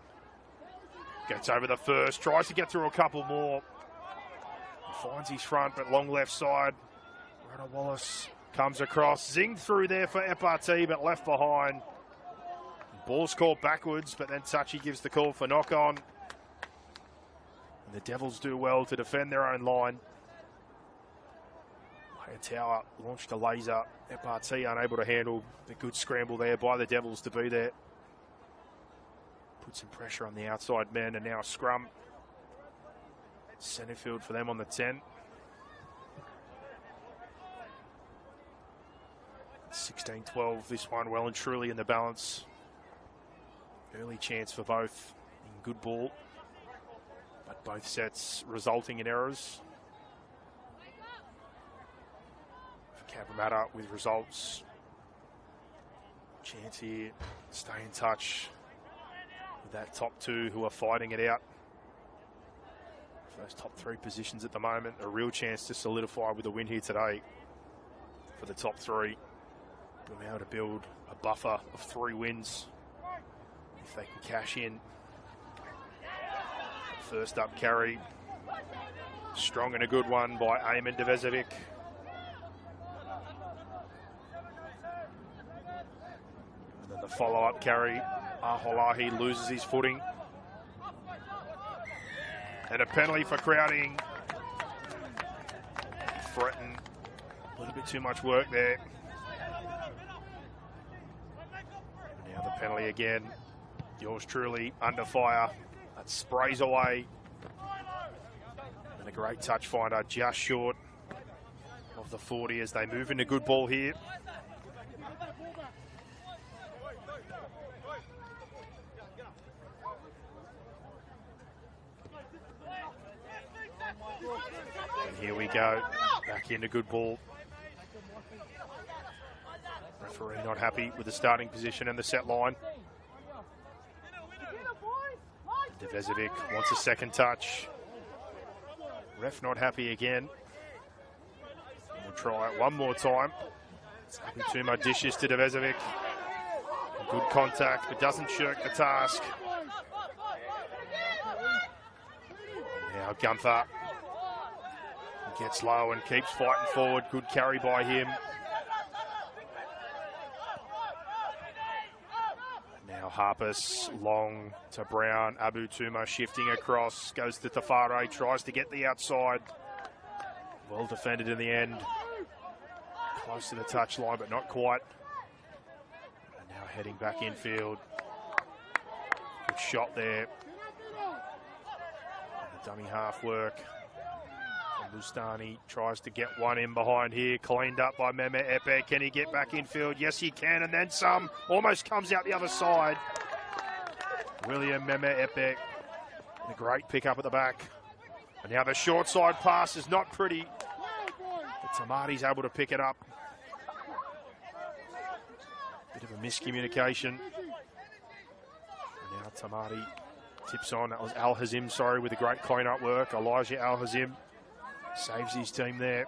Speaker 1: Gets over the first, tries to get through a couple more. Finds his front, but long left side. Rodder Wallace comes across, zinged through there for FRT, but left behind. Ball's called backwards, but then Tachi gives the call for knock-on. And the Devils do well to defend their own line. Layer Tower launched a laser. FRT unable to handle the good scramble there by the Devils to be there. Put some pressure on the outside men, and now a scrum. Centre field for them on the 10. 16-12, this one well and truly in the balance. Early chance for both in good ball, but both sets resulting in errors. For Cabramatta with results. Chance here, stay in touch with that top two who are fighting it out. Those top three positions at the moment, a real chance to solidify with a win here today for the top three. Being able to build a buffer of 3 wins if they can cash in. First up carry, strong and a good one by Eamon Devezovic. And then the follow-up carry, Aholahi loses his footing. And a penalty for crowding. Threatened. A little bit too much work there. And now the penalty again. Yours truly under fire. That sprays away. And a great touch finder just short of the 40 as they move into good ball here. And here we go, back into good ball. Referee not happy with the starting position and the set line. Devezovic wants a second touch. Ref not happy again. We'll try it one more time. Too much dishes to Devezovic. Good contact, but doesn't shirk the task. Now Gunther gets low and keeps fighting forward. Good carry by him. Now Harpus long to Brown. Abu Tuma shifting across. Goes to Tafare. Tries to get the outside. Well defended in the end. Close to the touchline, but not quite. And now heading back infield. Good shot there. And the dummy half work from Bustani tries to get one in behind here. Cleaned up by Mehmet Epe. Can he get back infield? Yes, he can, and then some. Almost comes out the other side. William Mehmet Epe. A great pick up at the back. And now the short side pass is not pretty. But Tamati's able to pick it up. Bit of a miscommunication. And now Tamati tips on. That was Al Hazim, sorry, with a great clean-up work. Elijah Al Hazim saves his team there.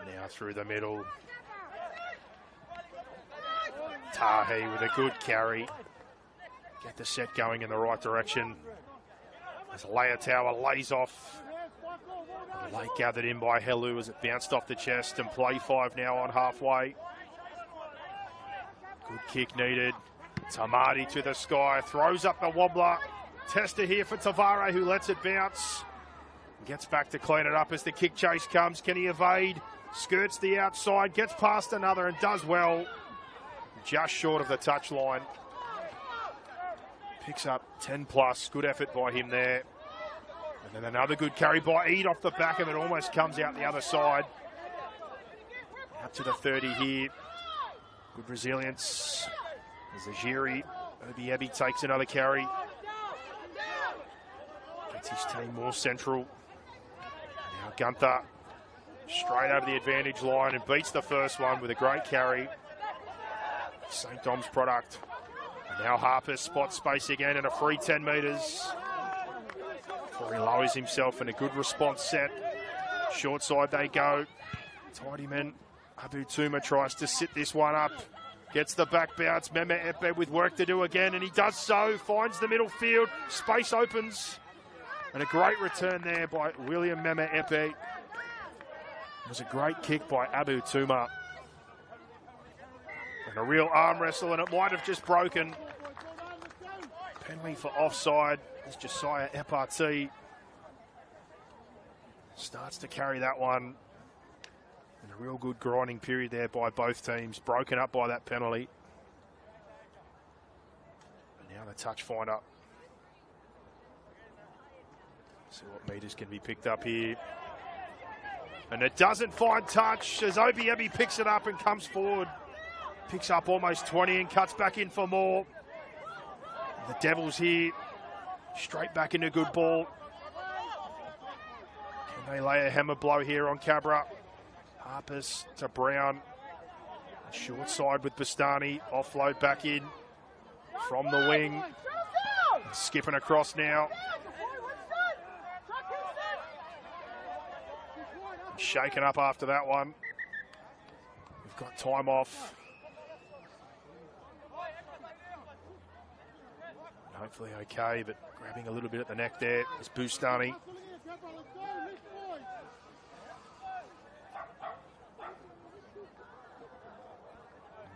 Speaker 1: Now through the middle. Tahi with a good carry. Get the set going in the right direction. As Leia Tower lays off. The late gathered in by Helu as it bounced off the chest, and play 5 now on halfway. Good kick needed. Tamati to the sky, throws up the wobbler. Tester here for Tavare, who lets it bounce. Gets back to clean it up as the kick chase comes. Can he evade? Skirts the outside, gets past another and does well. Just short of the touch line. Picks up 10 plus. Good effort by him there. And then another good carry by Eid off the back of it. Almost comes out the other side. Up to the 30 here. Good resilience. As Ajiri Obiebi takes another carry. Gets his team more central. Now Gunther straight over the advantage line and beats the first one with a great carry. St. Dom's product. And now Harper spots space again and a free 10 metres. Before he lowers himself in a good response set. Short side they go. Tidyman. Abu Tuma tries to sit this one up. Gets the back bounce. Mehmet Epe with work to do again, and he does so. Finds the middle field. Space opens. And a great return there by William Mehmet Epe. It was a great kick by Abu Tuma. And a real arm wrestle, and it might have just broken. Penalty for offside as Josiah Epati starts to carry that one. And a real good grinding period there by both teams. Broken up by that penalty. And now the touch find up. See what meters can be picked up here. And it doesn't find touch as Obiebi picks it up and comes forward. Picks up almost 20 and cuts back in for more. And the Devils here, straight back into good ball. Can they lay a hammer blow here on Cabra? Harpers to Brown. Short side with Bastani. Offload back in from the wing. Skipping across now. Shaken up after that one. We've got time off. Hopefully okay, but grabbing a little bit at the neck there is Bustani.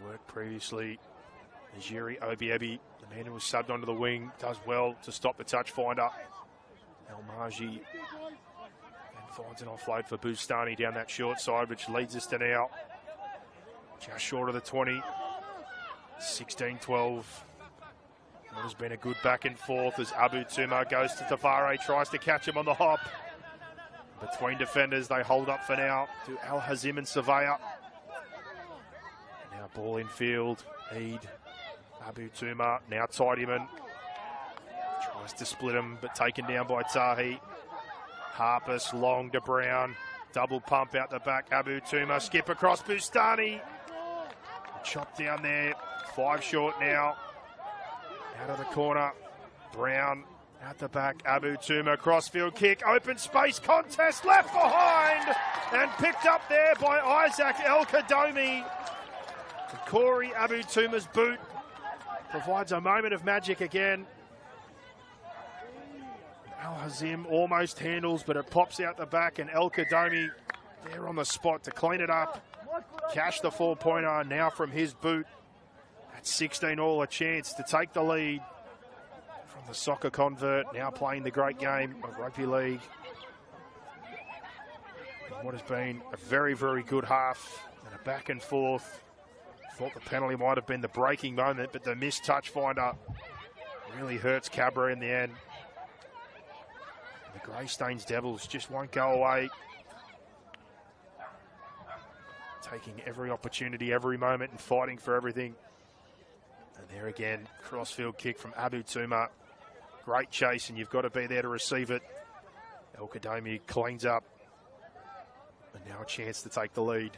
Speaker 1: Worked previously. Najiri Obiebi, the man who was subbed onto the wing, does well to stop the touch finder. El Marji then finds an offload for Bustani down that short side, which leads us to now just short of the 20. 16-12. It has been a good back and forth as Abu Tuma goes to Tafare, tries to catch him on the hop. Between defenders, they hold up for now to Al Hazim and Surveyor. Now ball in field, Eid, Abu Tuma, now Tidyman. Tries to split him, but taken down by Tahi. Harpus, long to Brown. Double pump out the back, Abu Tuma, skip across Bustani. Chop down there, 5 short now. Out of the corner, Brown out the back, Abu Tuma, crossfield kick, open space contest, left behind, and picked up there by Isaac El Kadomi. Corey Abu Tuma's boot provides a moment of magic again. Al Hazim almost handles, but it pops out the back, and El Kadomi there on the spot to clean it up. Cash the 4-pointer now from his boot. At 16 all, a chance to take the lead from the soccer convert, now playing the great game of rugby league. In what has been a very, very good half and a back and forth. Thought the penalty might have been the breaking moment, but the missed touch finder really hurts Cabra in the end. Greystanes Devils just won't go away. Taking every opportunity, every moment, and fighting for everything. And there again, crossfield kick from Abu Tuma. Great chase, and you've got to be there to receive it. El Kadami cleans up. And now a chance to take the lead.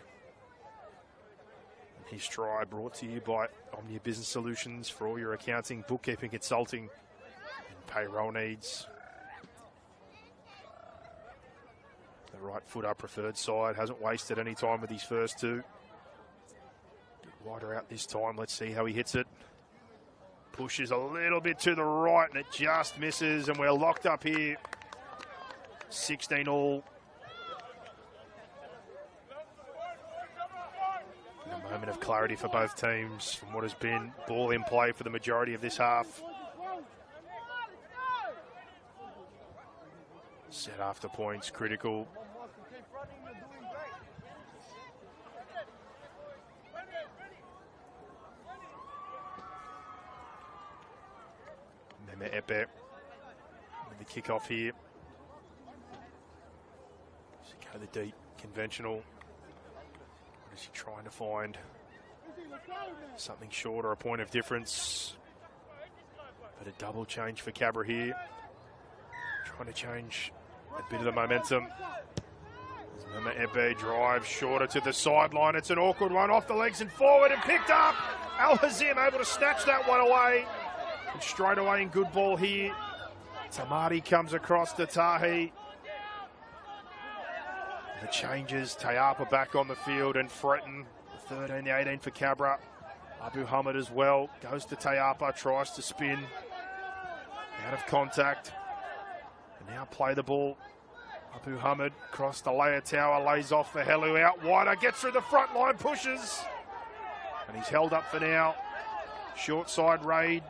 Speaker 1: And his try brought to you by Omnia Business Solutions for all your accounting, bookkeeping, consulting, and payroll needs. The right foot up preferred side. Hasn't wasted any time with his first two. Bit wider out this time. Let's see how he hits it. Pushes a little bit to the right and it just misses, and we're locked up here. 16 all. And a moment of clarity for both teams from what has been ball in play for the majority of this half. Set after points, critical. Meme Epe with the kick-off here. Does he go the deep conventional? What is he trying to find? Something short or a point of difference. But a double change for Cabra here. Trying to change a bit of the momentum. Meme Epe drives shorter to the sideline. It's an awkward one off the legs and forward and picked up. Al Hazim able to snatch that one away. And straight away in good ball here. Tamati comes across to Tahi. The changes, Tayapa back on the field and Fretton. The 13, the 18 for Cabra. Abu Hamid as well. Goes to Tayapa, tries to spin. Out of contact. And now play the ball. Abu Hamid across the layer tower, lays off for Helu out wider. Gets through the front line, pushes. And he's held up for now. Short side raid.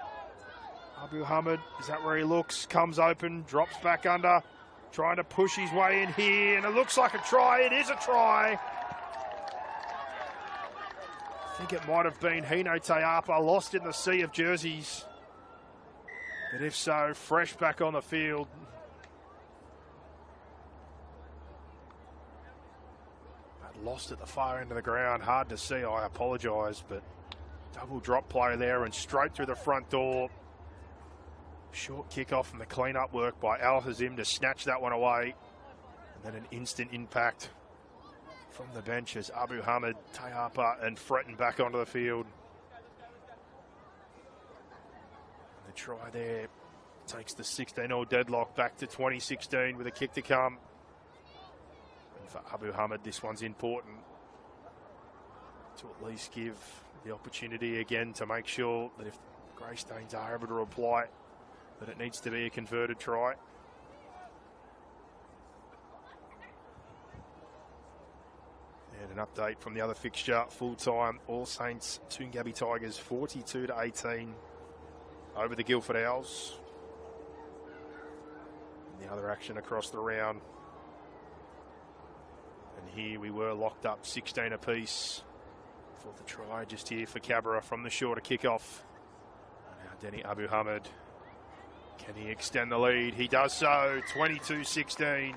Speaker 1: Abu Hamid, is that where he looks? Comes open, drops back under, trying to push his way in here, and it looks like a try. It is a try. I think it might have been Hino Tayapa, lost in the sea of jerseys. But if so, fresh back on the field. But lost at the far end of the ground, hard to see, I apologise, but double drop play there and straight through the front door. Short kick-off from the clean-up work by Al Hazim to snatch that one away. And then an instant impact from the bench as Abu Hamid, Tayapa and Fretton back onto the field. And the try there takes the 16-0 deadlock back to 2016 with a kick to come. And for Abu Hamid, this one's important to at least give the opportunity again to make sure that if Greystanes are able to reply, that it needs to be a converted try. And an update from the other fixture, full-time All Saints Toongabbie Tigers 42-18 over the Guildford Owls. And the other action across the round. And here we were locked up 16 apiece for the try just here for Cabra from the shorter kickoff. And now Denny Abu Hamid. Can he extend the lead? He does so, 22-16.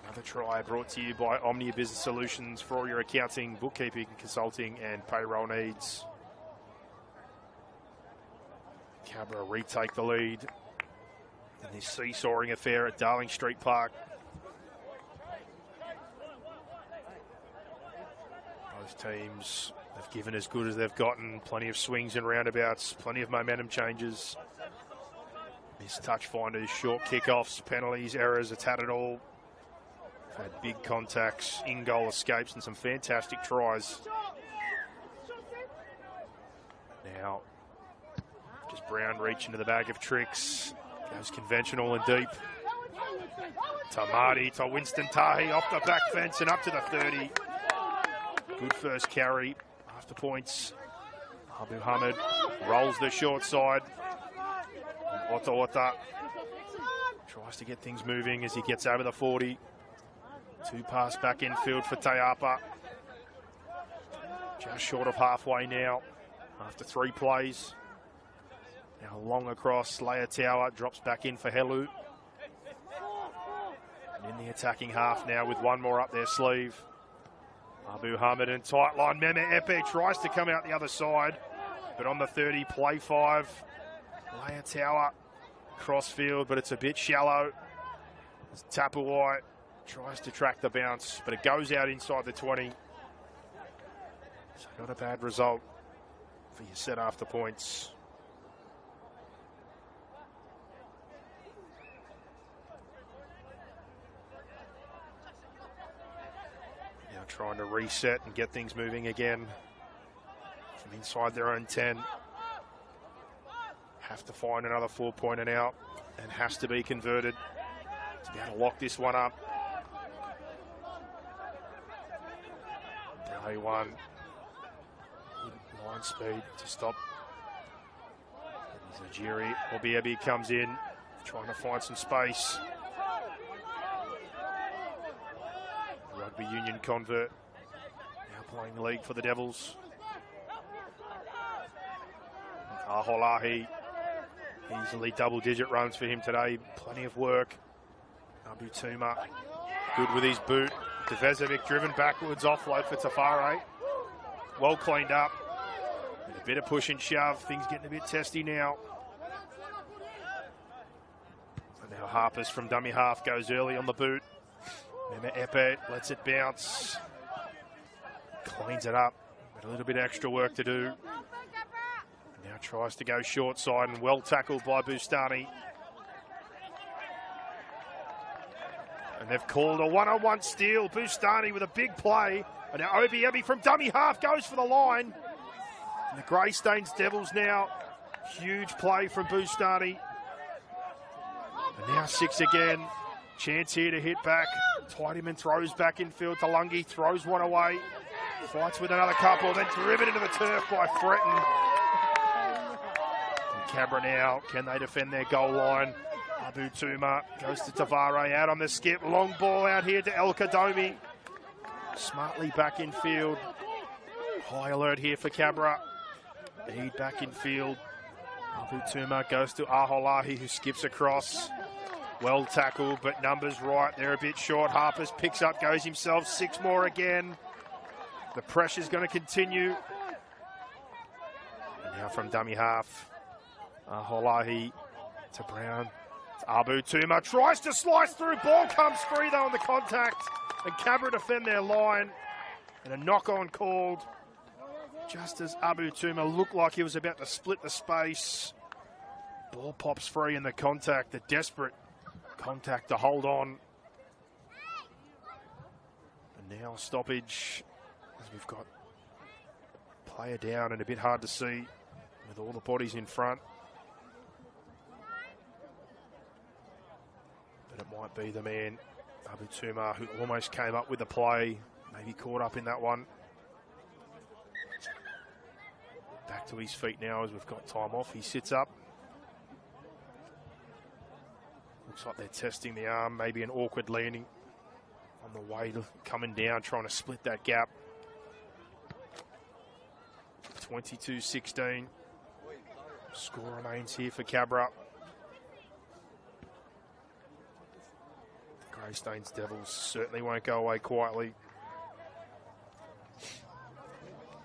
Speaker 1: Another try brought to you by Omnia Business Solutions for all your accounting, bookkeeping, consulting and payroll needs. Cabra retake the lead in this seesawing affair at Darling Street Park. Both teams have given as good as they've gotten. Plenty of swings and roundabouts, plenty of momentum changes. Missed touch finders, short kickoffs, penalties, errors, it's had it all. We've had big contacts, in-goal escapes and some fantastic tries. Now, just Brown reach into the bag of tricks. Goes conventional and deep. Tamati to Winston Tahi off the back fence and up to the 30. Good first carry after points. Abu Hamid rolls the short side. Ota tries to get things moving as he gets over the 40. Two pass back infield for Tayapa. Just short of halfway now after 3 plays. Now long across, Layer Tower drops back in for Helu. In the attacking half now with one more up their sleeve. Abu Hamid and tight line. Mehmet Epe tries to come out the other side, but on the 30, play 5. Layer Tower, crossfield, but it's a bit shallow. Tapawai tries to track the bounce, but it goes out inside the 20. So not a bad result for your set after points. Now trying to reset and get things moving again from inside their own 10. Have to find another 4-pointer now and has to be converted to be able to lock this one up. Day one, line speed to stop. Zajiri Obiebi comes in, trying to find some space. Rugby union convert, now playing the league for the Devils. Aholahi, easily double-digit runs for him today. Plenty of work. Abu Tuma, good with his boot. Devezovic driven backwards, offload for Tafare. Well cleaned up. With a bit of push and shove. Things getting a bit testy now. So now Harpers from dummy half goes early on the boot. Mehmet Epe lets it bounce. Cleans it up. But a little bit extra work to do. Now tries to go short side and well tackled by Bustani. And they've called a one-on-one steal. Bustani with a big play. And now Obiebi from dummy half goes for the line. And the Greystanes Devils now. Huge play from Bustani. And now 6 again. Chance here to hit back. Tidyman throws back in field to Lungi. Throws one away. Fights with another couple. Then driven into the turf by Fretton. And Cabra now. Can they defend their goal line? Abu Tuma goes to Tavare out on the skip. Long ball out here to El Kadomi. Smartly back in field. High alert here for Cabra. Eid back in field. Abu Tuma goes to Aholahi, who skips across. Well tackled, but numbers right. They're a bit short. Harpers picks up, goes himself. 6 more again. The pressure's going to continue. And now from dummy half. Aholahi to Brown. Abu Tuma tries to slice through. Ball comes free though on the contact. And Cabra defend their line. And a knock-on called. Just as Abu Tuma looked like he was about to split the space. Ball pops free in the contact. The desperate contact to hold on. And now stoppage. As we've got player down and a bit hard to see with all the bodies in front. It might be the man, Abu Tuma, who almost came up with the play. Maybe caught up in that one. Back to his feet now as we've got time off. He sits up. Looks like they're testing the arm. Maybe an awkward landing on the way to coming down, trying to split that gap. 22-16. Score remains here for Cabra. Greystanes Devils certainly won't go away quietly.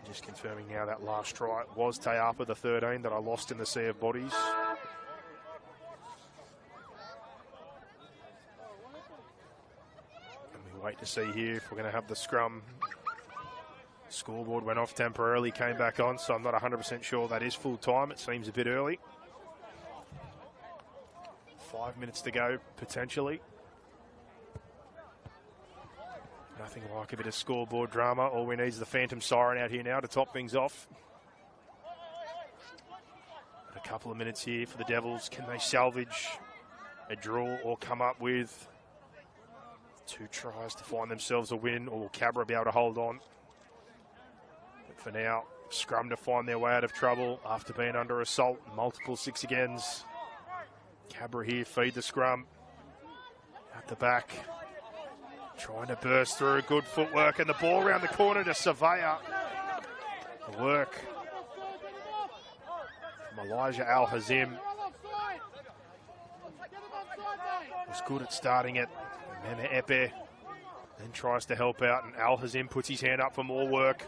Speaker 1: Just confirming now that last try was Teapa, the 13, that I lost in the sea of bodies. And we wait to see here if we're going to have the scrum. Scoreboard went off temporarily, came back on, so I'm not 100% sure that is full time. It seems a bit early. 5 minutes to go, potentially. Nothing like a bit of scoreboard drama. All we need is the phantom siren out here now to top things off. But a couple of minutes here for the Devils. Can they salvage a draw or come up with 2 tries to find themselves a win, or will Cabra be able to hold on? But for now, scrum to find their way out of trouble after being under assault. Multiple 6 agains. Cabra here, feed the scrum. At the back. Trying to burst through, good footwork, and the ball around the corner to Surveyor. The work from Elijah Al-Hazim was good at starting it. And Meme Epe then tries to help out, and Al Hazim puts his hand up for more work.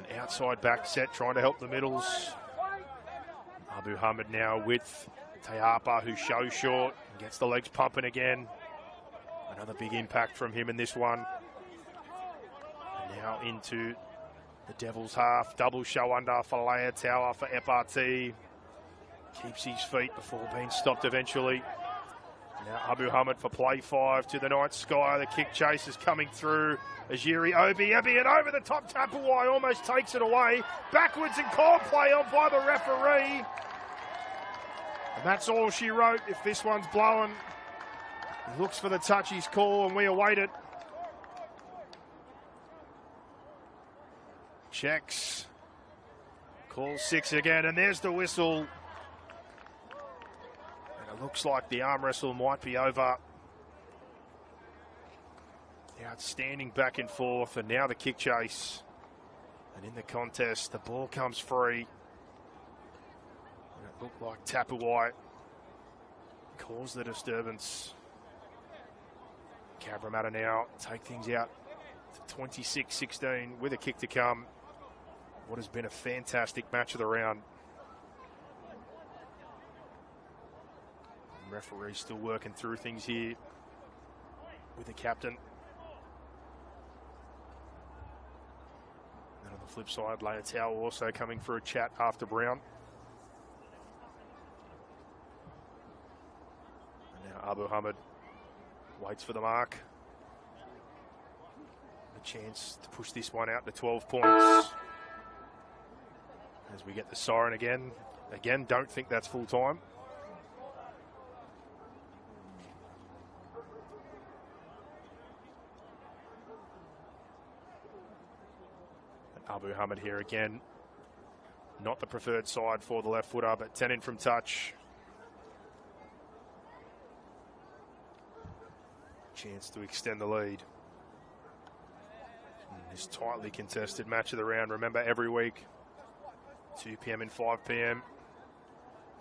Speaker 1: An outside back set trying to help the middles. Abu Hamid now with Tayapa, who shows short and gets the legs pumping again. Another big impact from him in this one. And now into the Devils half. Double show under for Leia Tower for FRT. Keeps his feet before being stopped eventually. Now Abu Hamid for play 5 to the night sky. The kick chase is coming through. Ajiri Obi and over the top. Tapawai almost takes it away. Backwards and call play on by the referee. And that's all she wrote. If this one's blowing, he looks for the touchy's call and we await it. Checks. Calls 6 again, and there's the whistle. And it looks like the arm wrestle might be over. Outstanding back and forth, and now the kick chase. And in the contest, the ball comes free. And it looked like Tapawai caused the disturbance. Cabramatta now take things out to 26-16 with a kick to come. What has been a fantastic match of the round. The referee's still working through things here with the captain. And on the flip side, Leia Tau also coming for a chat after Brown. And now Abu Hamid waits for the mark. A chance to push this one out to 12 points. As we get the siren again. Again, don't think that's full time. Abu Hamid here again. Not the preferred side for the left footer, but 10 in from touch. Chance to extend the lead. In this tightly contested match of the round. Remember, every week, 2 p.m. and 5 p.m.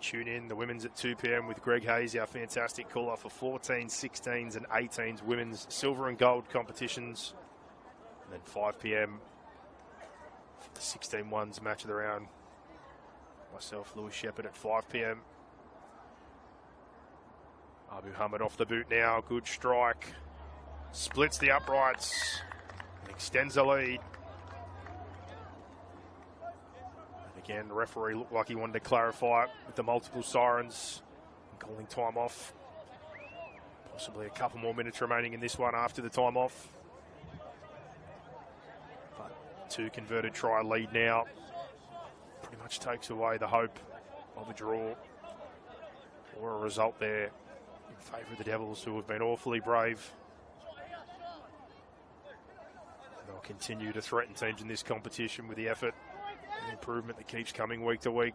Speaker 1: Tune in, the women's at 2 p.m. with Greg Hayes, our fantastic caller for 14s, 16s and 18s women's silver and gold competitions. And then 5 p.m. for the 16-1s match of the round. Myself, Lewis Shepherd at 5 p.m. Abu Hamid off the boot now, good strike. Splits the uprights and extends the lead. Again, the referee looked like he wanted to clarify it with the multiple sirens and calling time off. Possibly a couple more minutes remaining in this one after the time off. But 2 converted try lead now. Pretty much takes away the hope of a draw or a result there in favour of the Devils, who have been awfully brave. And they'll continue to threaten teams in this competition with the effort. An improvement that keeps coming week to week.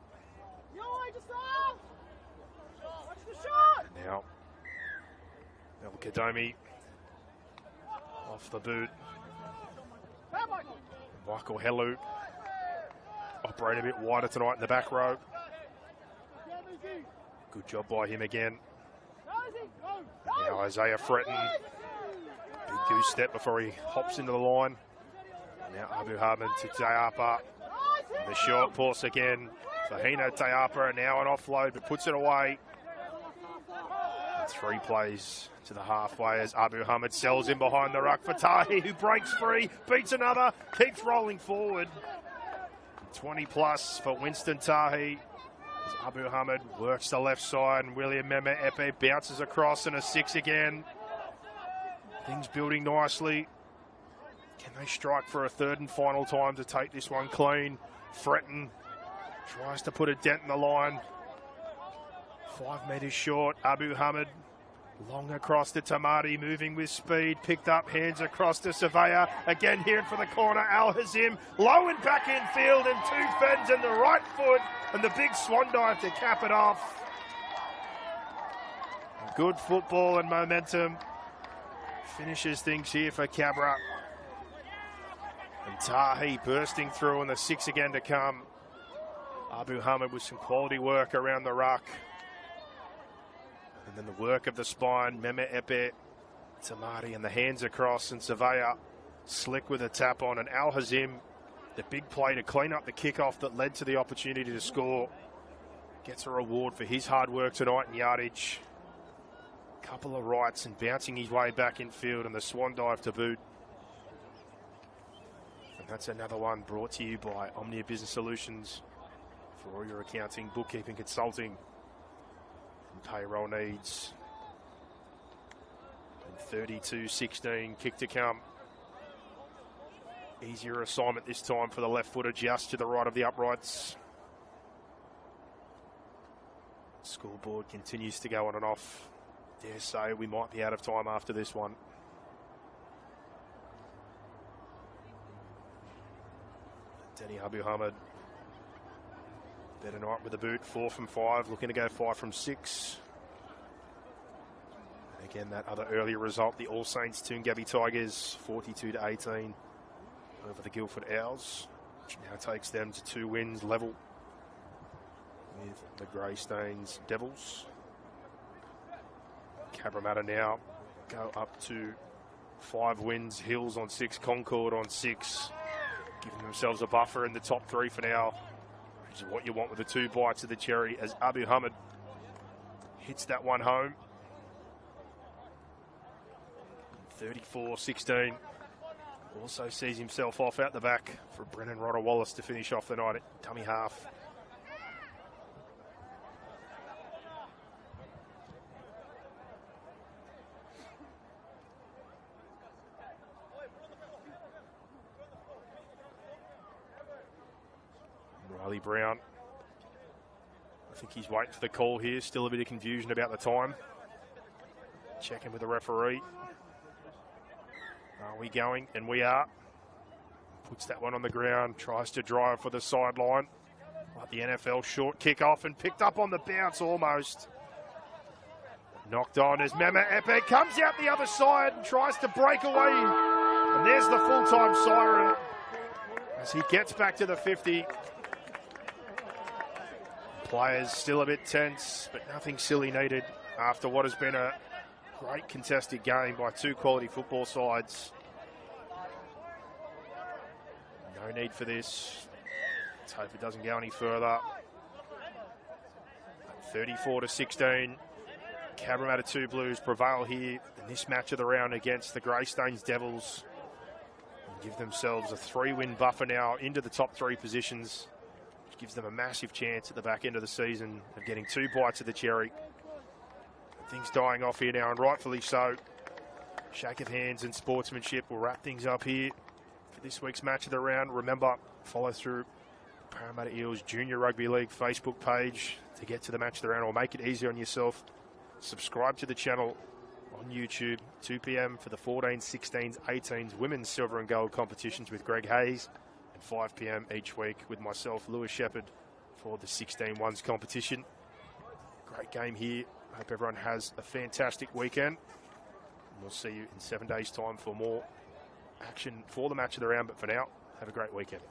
Speaker 1: And now, El Kadomi off the boot. Michael Helu operating a bit wider tonight in the back row. Good job by him again. And now Isaiah Fretton. Big goose step before he hops into the line. And now Abu Hamid to Tayapa. The short pulse again. Fahina Tayapa now an offload, but puts it away. And 3 plays to the halfway as Abu Hamid sells in behind the ruck for Tahi, who breaks free, beats another, keeps rolling forward. 20 plus for Winston Tahi. As Abu Hamid works the left side and William Meme Epe bounces across and a 6 again. Things building nicely. Can they strike for a third and final time to take this one clean? Fretton tries to put a dent in the line. 5 metres short. Abu Hamid long across to Tamati, moving with speed. Picked up, hands across to Surveyor. Again here for the corner. Al Hazim low and back in field, and 2 fends in the right foot. And the big swan dive to cap it off. Good football and momentum. Finishes things here for Cabra. And Tahi bursting through, and the 6 again to come. Abu Hamid with some quality work around the ruck. And then the work of the spine. Meme Epe Tamati and the hands across, and Surveyor slick with a tap on, and Al Hazim, the big play to clean up the kickoff that led to the opportunity to score, gets a reward for his hard work tonight in yardage. Couple of rights and bouncing his way back in field, and the swan dive to boot. And that's another one brought to you by Omnia Business Solutions for all your accounting, bookkeeping, consulting, and payroll needs. 32-16, kick to come. Easier assignment this time for the left footer, just to the right of the uprights. Scoreboard continues to go on and off. Dare say we might be out of time after this one. Denny Abu Hamid, better night with the boot, 4 from 5, looking to go 5 from 6. Again, that other earlier result, the All Saints Toongabbie Tigers, 42-18 over the Guildford Owls, which now takes them to 2 wins level with the Greystanes Devils. Cabramatta now go up to 5 wins, Hills on 6, Concord on 6, giving themselves a buffer in the top 3 for now, which is what you want with the 2 bites of the cherry, as Abu Hamid hits that one home. 34-16. Also sees himself off out the back for Brennan Rodder Wallace to finish off the night at dummy half. Riley Brown, I think he's waiting for the call here. Still a bit of confusion about the time. Checking with the referee. Are we going? And we are. Puts that one on the ground, tries to drive for the sideline. Like the NFL short kick off, and picked up on the bounce almost. Knocked on as Mema Epic comes out the other side and tries to break away. And there's the full-time siren as he gets back to the 50. Players still a bit tense, but nothing silly needed after what has been a great contested game by 2 quality football sides. No need for this. Let's hope it doesn't go any further. 34-16. Cabramatta 2 Blues prevail here in this match of the round against the Greystanes Devils, and give themselves a 3-win buffer now into the top 3 positions, which gives them a massive chance at the back end of the season of getting 2 bites of the cherry. Things dying off here now, and rightfully so. Shake of hands and sportsmanship will wrap things up here for this week's match of the round. Remember, follow through Parramatta Eels Junior Rugby League Facebook page to get to the match of the round, or make it easy on yourself. Subscribe to the channel on YouTube, 2 p.m. for the 14s, 16s, 18s women's silver and gold competitions with Greg Hayes, and 5 p.m. each week with myself, Lewis Shepherd, for the 16-1s competition. Great game here. Hope everyone has a fantastic weekend. And we'll see you in 7 days' time for more action for the match of the round. But for now, have a great weekend.